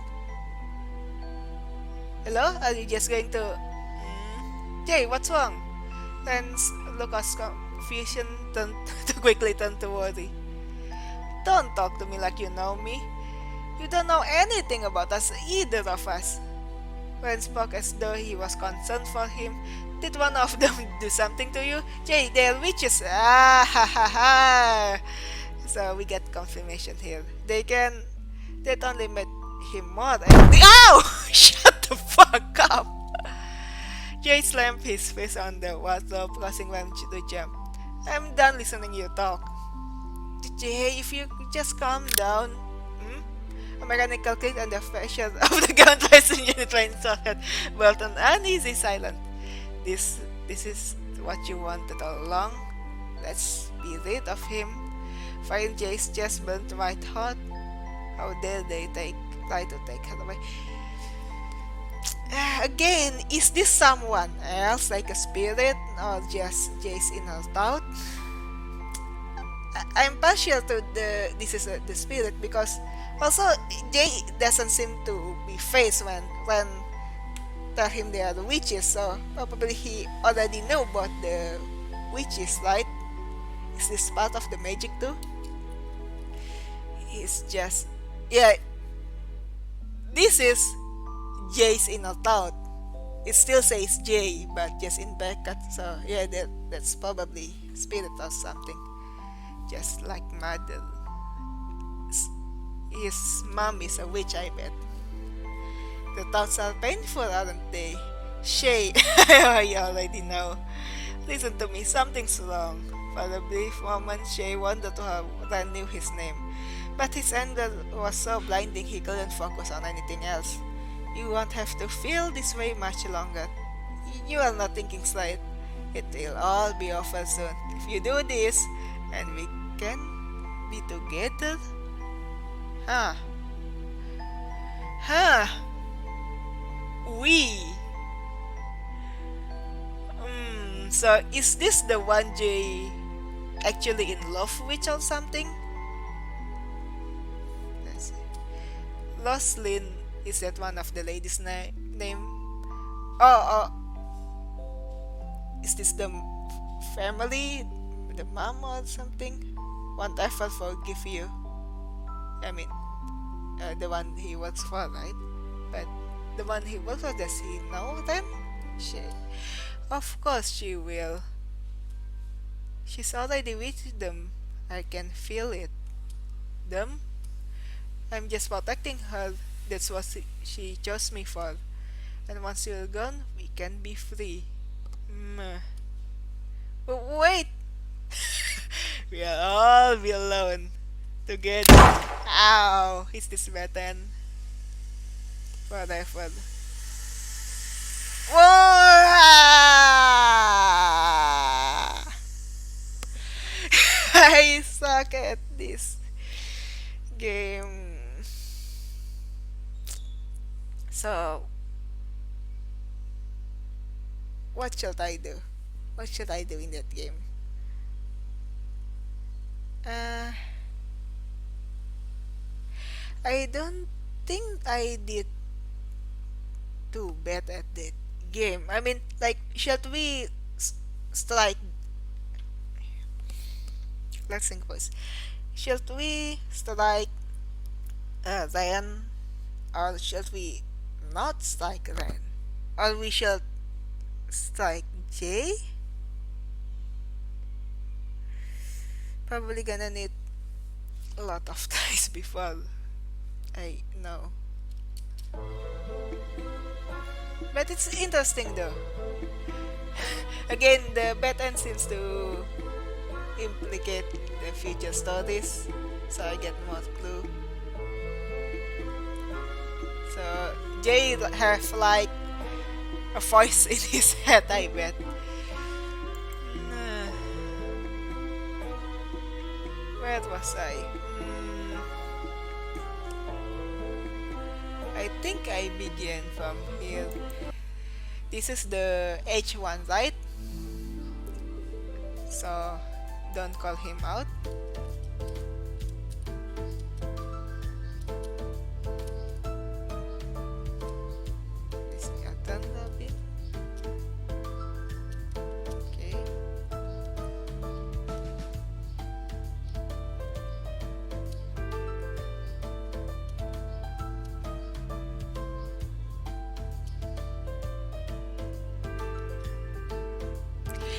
Hello? Are you just going to... Jay, what's wrong? Ren's look of confusion turned to quickly turn to worry. Don't talk to me like you know me. You don't know anything about us, either of us. Ren spoke as though he was concerned for him. Did one of them do something to you? Jay, they're witches. Ah ha ha ha. So we get confirmation here. That only made him more angry. Ow! Shut the fuck up! Jay slammed his face on the wardrobe, causing Ren to jump. I'm done listening you talk. Jay, if you just calm down. A mechanical click on the pressure of the gun pressing unit train socket brought an uneasy silence. This is what you wanted all along? Let's be rid of him. Firing Jay's chest burnt white hot. How dare they try to take her away? Again, is this someone else, like a spirit, or just Jay's inner thought? I'm partial to this is the spirit because also Jay doesn't seem to be phased when tell him they are the witches, so probably he already knew about the witches, right? Is this part of the magic too? He's just this is Jay's inner thought. It still says Jay, but just in bracket. So that's probably spirit or something. Just like mother. His mom is a witch, I bet. The thoughts are painful, aren't they? Shay, you already know. Listen to me, something's wrong. For a brief moment, Shay wondered how Ren knew his name. But his anger was so blinding he couldn't focus on anything else. You won't have to feel this way much longer. You are not thinking straight. It will all be over soon. If you do this, and we can be together? Huh. We. So is this the one Jay actually in love with or something? Let's see. Loslin, is that one of the ladies' name? Oh, is this the family, the mom or something, won't ever forgive you. I mean, the one he works for, right? But the one he works for, does he know then? She, of course she will. She's already with them. I can feel it. Them? I'm just protecting her. That's what she chose me for. And once you're gone, we can be free. Mm. But wait! We'll all be alone. Together. Ow! Is this button? Whatever. Whoa! I suck at this game. So, what should I do? What should I do in that game? Uh, I don't think I did too bad at that game. I mean, like, should we strike? Let's think first. Should we strike Ryan, or should we not strike Ryan? Or we should strike J? Probably gonna need a lot of dice before I know. But it's interesting though. Again, the button seems to implicate the future stories, so I get more clue. So Jay have like a voice in his head, I bet. Hmm, where was I? I think I begin from here. This is the H1, right? So don't call him out. This me a turn a bit. Okay.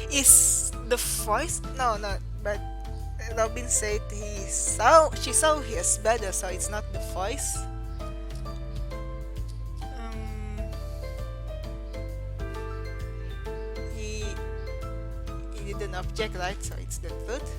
Is the voice? No, no. But Robin said she saw his brother, so it's not the voice. Um, he he didn't object, right? So it's the truth.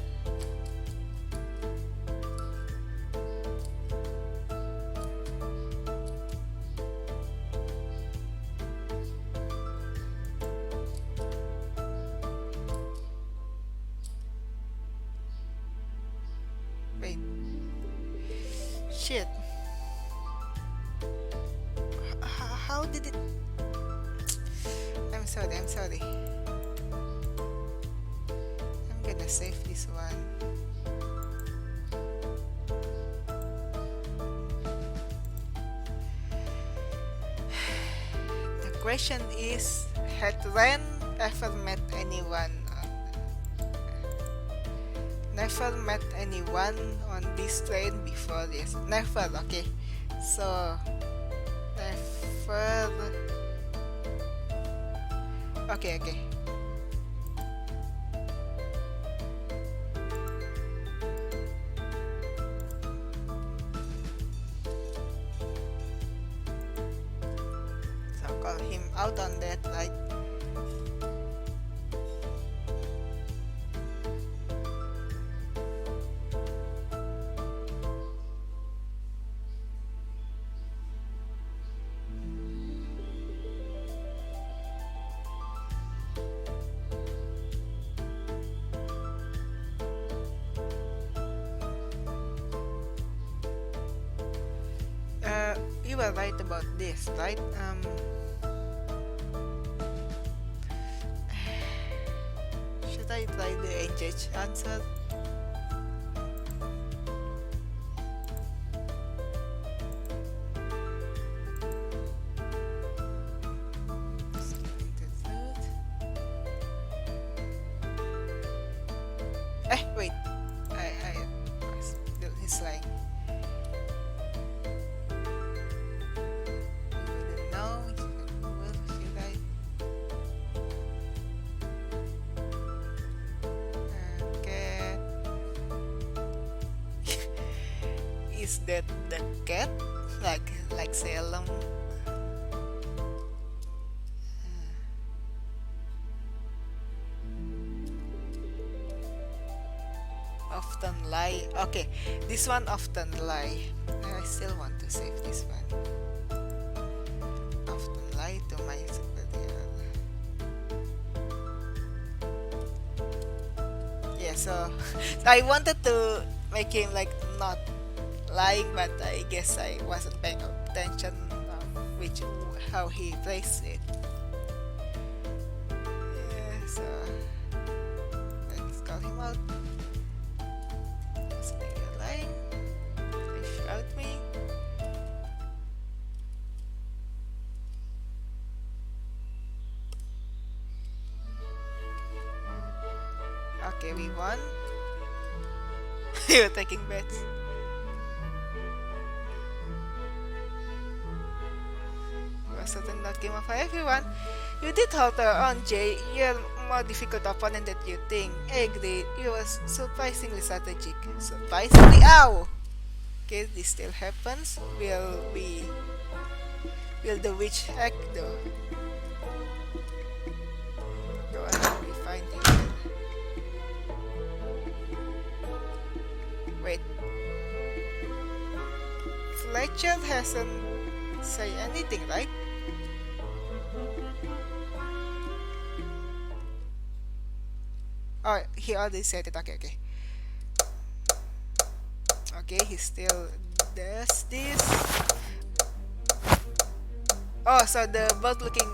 Wait. Shit. How did it? I'm sorry, I'm sorry. I'm gonna save this one. The question is, had Ren ever met anyone? Never met anyone on this train before. Yes, never. Okay, so never. Okay, okay. So call him out on that, right? You were right about this, right? Should I try the engaged answer? He's like, you wouldn't know. Well, should I? Cat. Is that the cat? Like Salem? Often lie. Okay, this one often lie. I still want to save this one. Often lie to my superior. Yeah, so I wanted to make him like not lying, but I guess I wasn't paying attention which how he plays it. Yeah, so let's call him out. Say you're lying. They shout me. Okay, we won. You're taking bets. Was certain not game of everyone. You did hold her on, Jay. You're a more difficult opponent than you think. I agree. You was surprisingly strategic. Surprisingly, ow! Okay, this still happens. Will the witch hack though? Go ahead, we find him. Wait. Fletcher hasn't say anything, right? Oh, he already said it. Okay. Okay, he still does this. Oh, so the boat-looking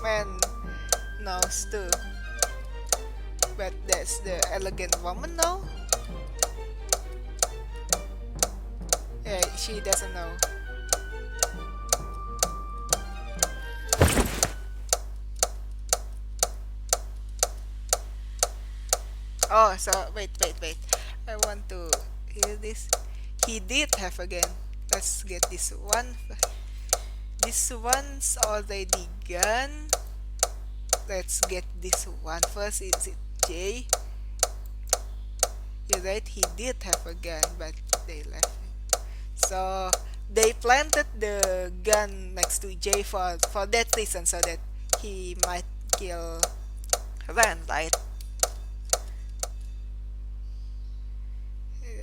man knows too. But that's the elegant woman now? Yeah, she doesn't know. Oh, so wait. I want to hear this. He did have again. Let's get this one. This one's already gone. Let's get this one first. Is it J? You're right, he did have a gun, but they left it. So they planted the gun next to J for that reason, so that he might kill Ren, right?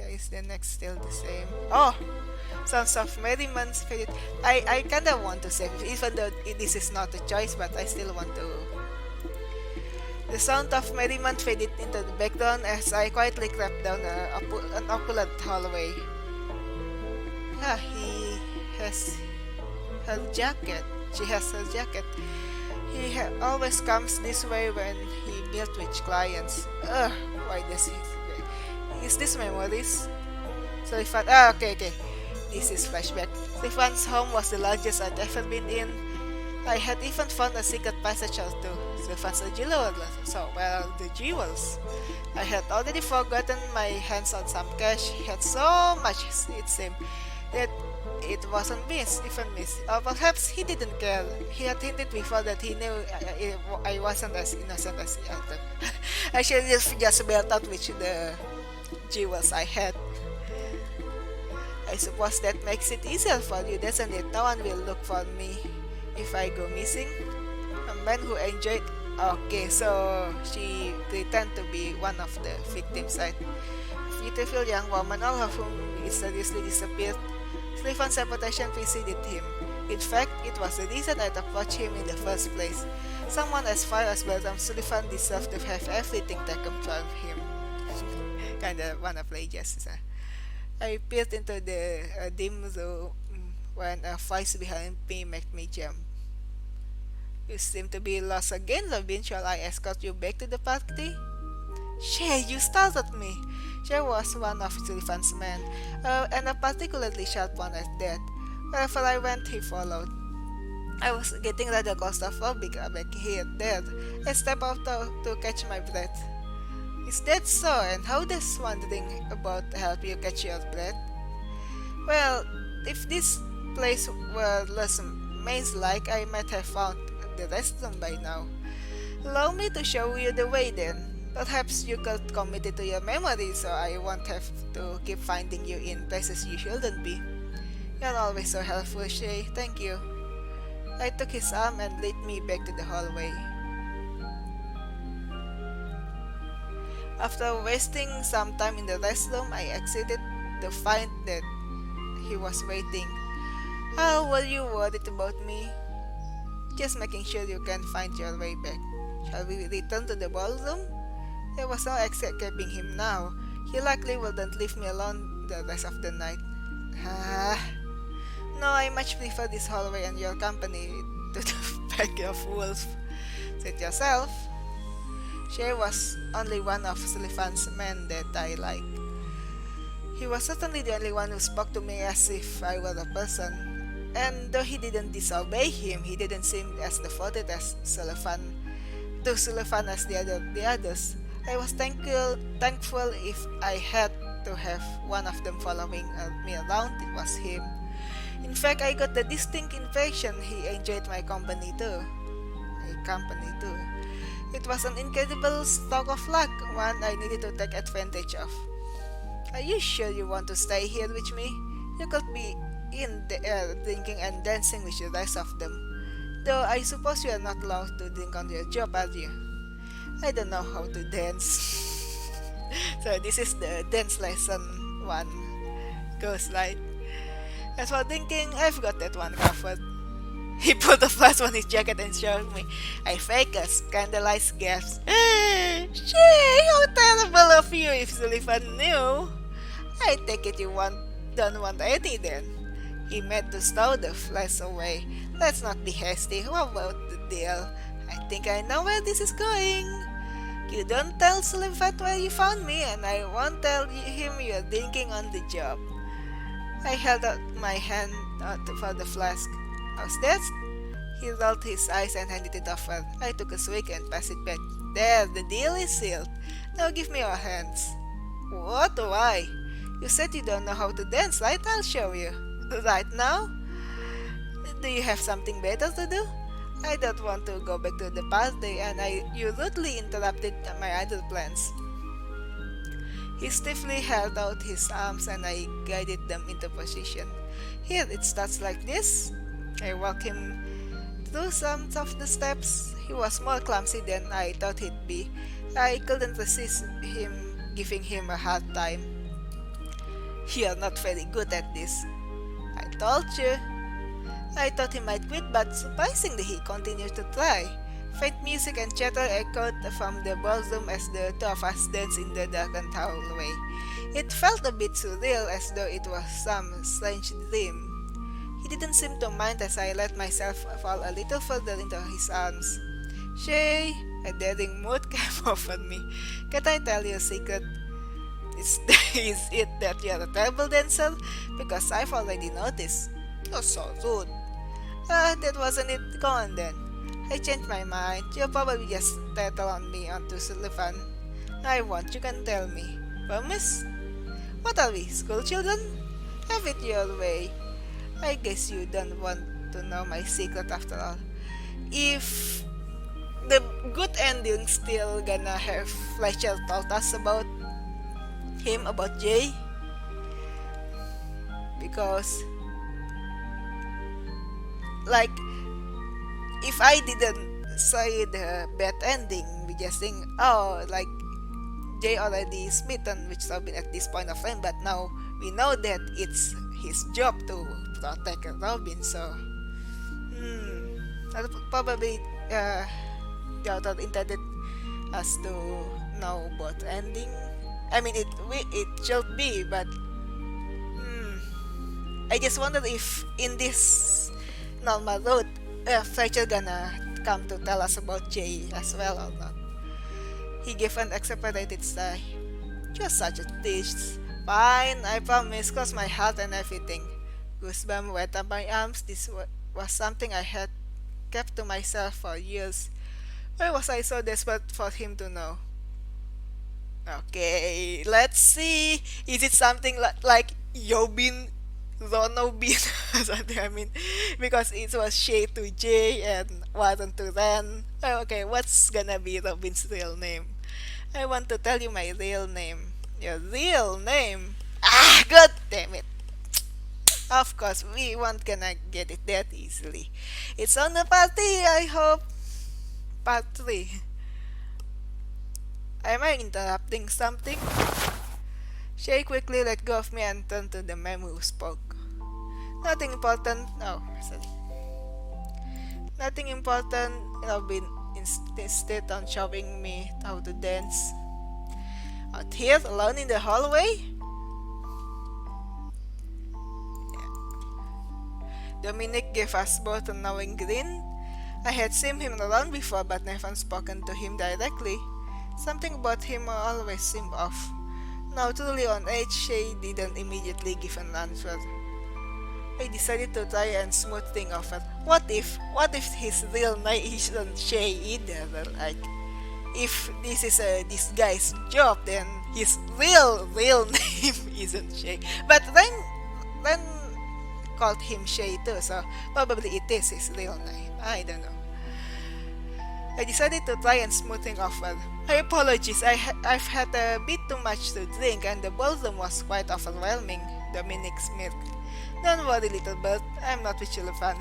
Is the next still the same? Oh! Sounds of merriment faded. I kinda want to save it, even though this is not a choice, but I still want to. The sound of merriment faded into the background as I quietly crept down an opulent hallway. Ah, he has her jacket. She has her jacket. He always comes this way when he meets with clients. Ugh, why does he? Is this memories? Okay. This is flashback. Stefan's home was the largest I'd ever been in. I had even found a secret passage or two. Stefan's a jeweler, so well, the jewels. I had already forgotten my hands on some cash. He had so much, it seemed, that it wasn't missed. Or perhaps he didn't care. He had hinted before that he knew I wasn't as innocent as he acted. I should just belt out which the jewels I had. I suppose that makes it easier for you, doesn't it? No one will look for me if I go missing. A man who enjoyed. Okay, so she pretended to be one of the victims, right? A beautiful young woman, all of whom mysteriously disappeared. Stefan's reputation preceded him. In fact, it was the reason I'd approached him in the first place. Someone as far as Belgium Sullivan deserved to have everything taken from him. Kinda wanna play justice, huh? I peered into the dim room when a voice behind me made me jump. You seem to be lost again, Robin. Shall I escort you back to the party? Shay, you startled me. Shay was one of Sullivan's men, and a particularly sharp one at that. Wherever I went, he followed. I was getting rather claustrophobic back here, there. I stepped out to catch my breath. Is that so? And how does wandering about help you catch your breath? Well, if this place were less maze-like, I might have found the rest of them by now. Allow me to show you the way then. Perhaps you could commit it to your memory so I won't have to keep finding you in places you shouldn't be. You're always so helpful, Shay. Thank you. I took his arm and led me back to the hallway. After wasting some time in the restroom, I exited to find that he was waiting. How were you worried about me? Just making sure you can find your way back. Shall we return to the ballroom? There was no escaping him now. He likely wouldn't leave me alone the rest of the night. Ah, no, I much prefer this hallway and your company to the pack of wolf. Said yourself. Shay was only one of Sullivan's men that I liked. He was certainly the only one who spoke to me as if I were a person. And though he didn't disobey him, he didn't seem as devoted as Sullivan as the others. I was thankful if I had to have one of them following me around, it was him. In fact, I got the distinct impression he enjoyed my company too. It was an incredible stroke of luck, one I needed to take advantage of. Are you sure you want to stay here with me? You could be in the air drinking and dancing with the rest of them. Though I suppose you are not allowed to drink on your job, are you? I don't know how to dance. So this is the dance lesson one goes right. As for drinking, I've got that one covered. He put the flask on his jacket and showed me. I faked a scandalized gasp. Gee, how terrible of you if Sullivan knew. I take it you don't want any then. He meant to stow the flask away. Let's not be hasty. What about the deal? I think I know where this is going. You don't tell Sullivan where you found me, and I won't tell him you're drinking on the job. I held out my hand for the flask. How's that? He rolled his eyes and handed it over. I took a swig and passed it back. There, the deal is sealed. Now give me your hands. What? Why? You said you don't know how to dance, right? I'll show you. Right now? Do you have something better to do? I don't want to go back to the party, and you rudely interrupted my other plans. He stiffly held out his arms and I guided them into position. Here, it starts like this. I walked him through some of the steps. He was more clumsy than I thought he'd be. I couldn't resist giving him a hard time. You're not very good at this. I told you. I thought he might quit, but surprisingly he continued to try. Faint music and chatter echoed from the ballroom as the two of us danced in the darkened hallway. It felt a bit surreal, as though it was some strange dream. He didn't seem to mind as I let myself fall a little further into his arms. Shay, a daring mood came over me. Can I tell you a secret? Is it that you're a terrible dancer? Because I've already noticed. You're so rude. That wasn't it. Go on then. I changed my mind. You'll probably just tattle on me onto Sullivan. I won't. You can tell me. Promise? What are we, school children? Have it your way. I guess you don't want to know my secret after all. If the good ending still gonna have Fletcher told us about him, about Jay, because like if I didn't say the bad ending, we just think, oh, like Jay already smitten with Robin at this point of time, but now we know that it's his job to protect Robin, so that probably the author intended us to know both ending. I mean, it should be, but I just wonder if in this normal road, Fletcher gonna come to tell us about Jay as well or not. He gave an exasperated sigh. You're such a tease. Fine, I promise, cross my heart and everything. Goosebumps went up my arms. This was something I had kept to myself for years. Why was I so desperate for him to know? Okay, let's see. Is it something like Yobin Zono bean or something. I mean, because it was Shay to J and wasn't to Ren. Oh, okay, what's gonna be Robin's real name? I want to tell you my real name. Your real name? Ah, god damn it. Of course, we won't gonna get it that easily. It's on the party, I hope. Part 3. Am I interrupting something? Shay quickly let go of me and turned to the man who spoke. Nothing important. Oh, sorry. Nothing important. Robin insisted on showing me how to dance. Out here, alone in the hallway? Dominic gave us both a knowing grin. I had seen him around before but never spoken to him directly. Something about him always seemed off. Now truly on edge, Shay didn't immediately give an answer. I decided to try and smooth things over. What if his real name isn't Shay either? Like, if this is this guy's job, then his real name isn't Shay. But Ren called him Shay too, so probably it is his real name. I don't know. I decided to try and smooth things over. I apologize, I've had a bit too much to drink and the boredom was quite overwhelming, Dominic smirked. Don't worry, little bird, I'm not with fan.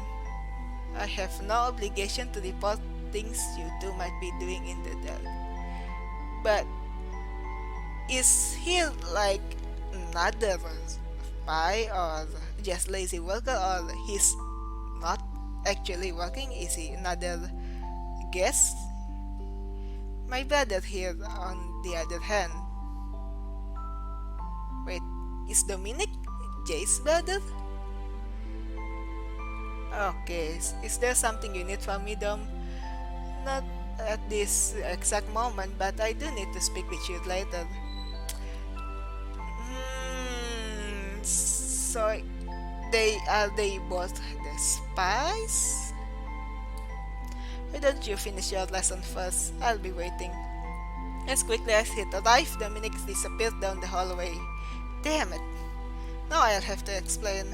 I have no obligation to report things you two might be doing in the dark. But is he like another spy or just lazy worker, or he's not actually working? Is he another guest? My brother here, on the other hand. Wait, is Dominic Jay's brother? Okay, is there something you need from me, Dom? Not at this exact moment, but I do need to speak with you later. So they both the spies? Why don't you finish your lesson first? I'll be waiting. As quickly as he arrived, Dominic disappeared down the hallway. Damn it! Now I'll have to explain.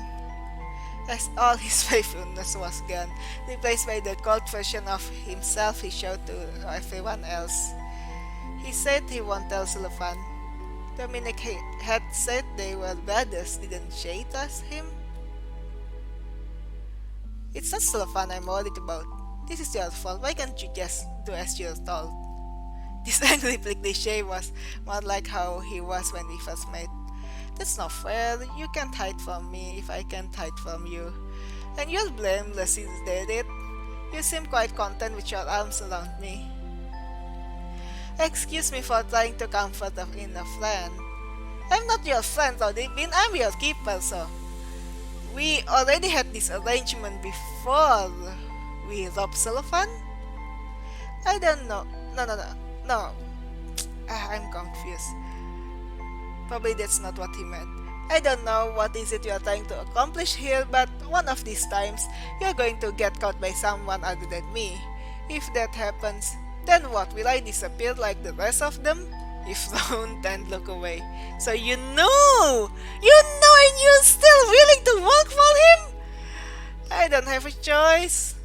As all his faithfulness was gone, replaced by the cold version of himself he showed to everyone else. He said he won't tell Sullivan. Dominic had said they were brothers, didn't Shay trust him? It's not Sullivan I'm worried about. This is your fault, why can't you just do as you're told? This angry prickly Shay was more like how he was when we first met. That's not fair, you can't hide from me if I can't hide from you. And you're blameless since they did. You seem quite content with your arms around me. Excuse me for trying to comfort a friend. I'm not your friend, Odin, I'm your keeper, so... We already had this arrangement before we robbed Sullivan? I don't know. No. I'm confused. Probably that's not what he meant. I don't know what is it you are trying to accomplish here, but one of these times, you're going to get caught by someone other than me. If that happens, then what, will I disappear like the rest of them? He frowned and looked away. So you know, and you're still willing to work for him? I don't have a choice.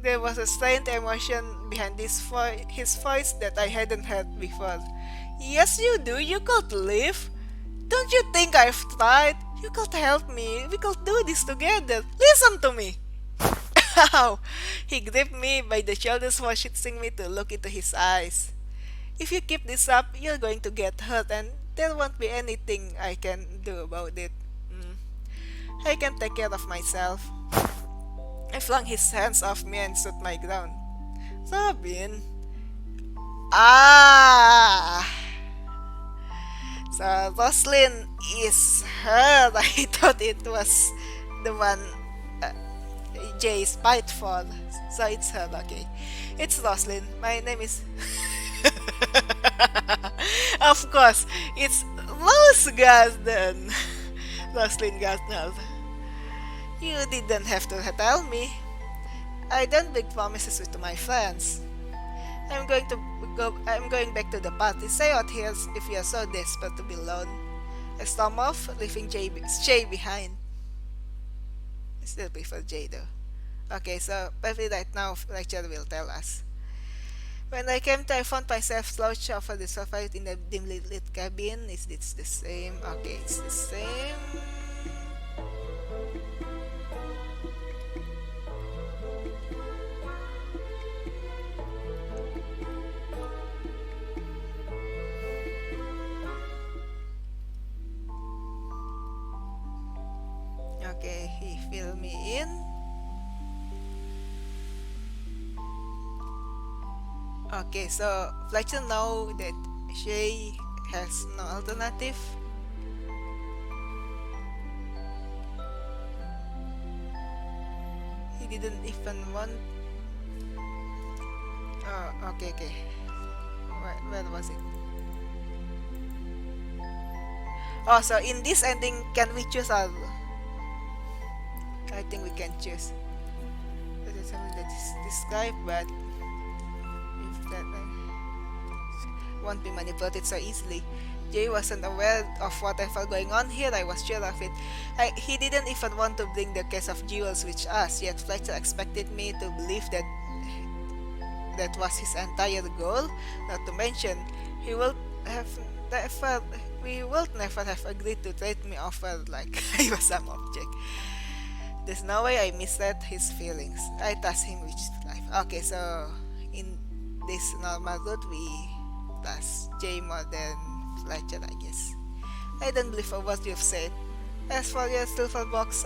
There was a strange emotion behind his voice that I hadn't heard before. Yes, you do. You could leave. Don't you think I've tried? You could help me. We could do this together. Listen to me. Ow! He gripped me by the shoulders, forcing me to look into his eyes. If you keep this up, you're going to get hurt and there won't be anything I can do about it. I can take care of myself. I flung his hands off me and stood my ground. Robin. Ah! So Roslyn is her. I thought it was the one Jay spied for. So it's her, okay. It's Roslyn. My name is... Of course, it's Rose Garden. Roslyn Gardner. You didn't have to tell me. I don't make promises with my friends. I'm going back to the party. Stay out here if you're so desperate to be alone. I stormed off, leaving Jay behind. Still prefer J though. Okay, so probably right now lecture will tell us. When I came to, I found myself slouched over the sofa in the dimly lit cabin. Is this the same? Okay, it's the same. Okay, he fill me in. Okay, so Fletcher know that Shay has no alternative. He didn't even want. Oh, okay, okay. Where was it? Oh, so in this ending, can we choose all? I think we can choose. That is something that is described, but if that won't be manipulated so easily. Jay wasn't aware of whatever going on here, I was sure of it. He didn't even want to bring the case of jewels with us, yet Fletcher expected me to believe that that was his entire goal. Not to mention, he would have never, we would never have agreed to trade me over like I was some object. There's no way I misled his feelings. I tasked him with life. Okay, so in this normal route, we task Jay more than Fletcher, I guess. I don't believe a word you've said. As for your silver box,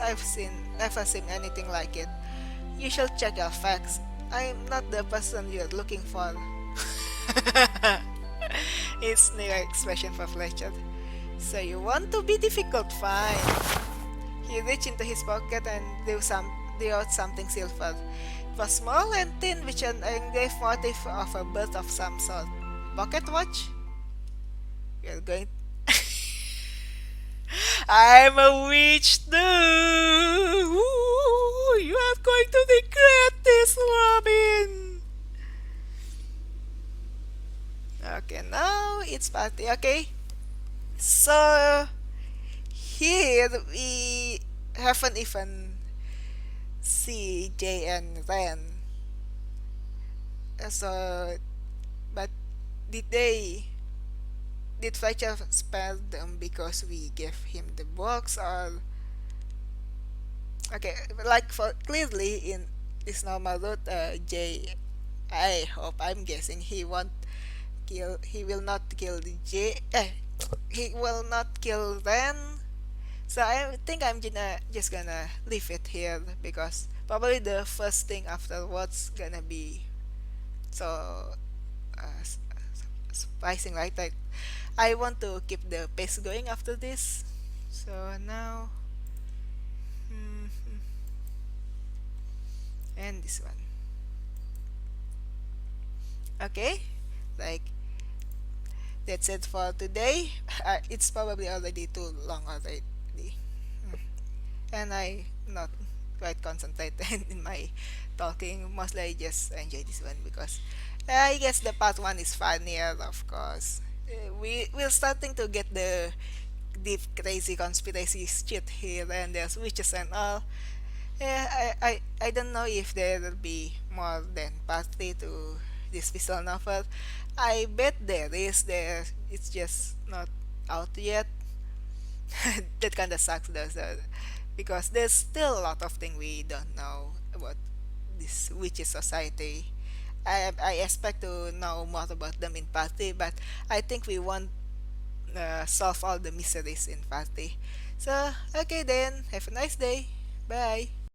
never seen anything like it. You should check your facts. I'm not the person you're looking for. It's new expression for Fletcher. So you want to be difficult, fine. He reached into his pocket and drew out something silver. It was small and thin, with an engraved motif of a bird of some sort. Pocket watch? You're going. I'm a witch too! Ooh, you are going to regret this, Robin! Okay, now it's party, okay? So, here we haven't even see Jay and Ren. So, but did they did Fletcher spell them because we gave him the box, or okay, like for clearly in this normal route, Jay, I'm guessing he will not kill the Jay, he will not kill Ren. So I think I'm just gonna leave it here because probably the first thing afterwards gonna be so surprising, right? Like I want to keep the pace going after this. So now, hmm, and this one. Okay, like that's it for today. It's probably already too long already. Hmm. And I not quite concentrated in my talking. Mostly I just enjoy this one because I guess the part one is funnier, of course. We're starting to get the deep crazy conspiracy shit here, and there's witches and all. Yeah, I don't know if there will be more than part 3 to this visual novel. I bet there is. It's just not out yet. That kind of sucks though, so, because there's still a lot of things we don't know about this witches society. I expect to know more about them in part 3, but I think we won't solve all the mysteries in part 3. So, okay then, have a nice day. Bye.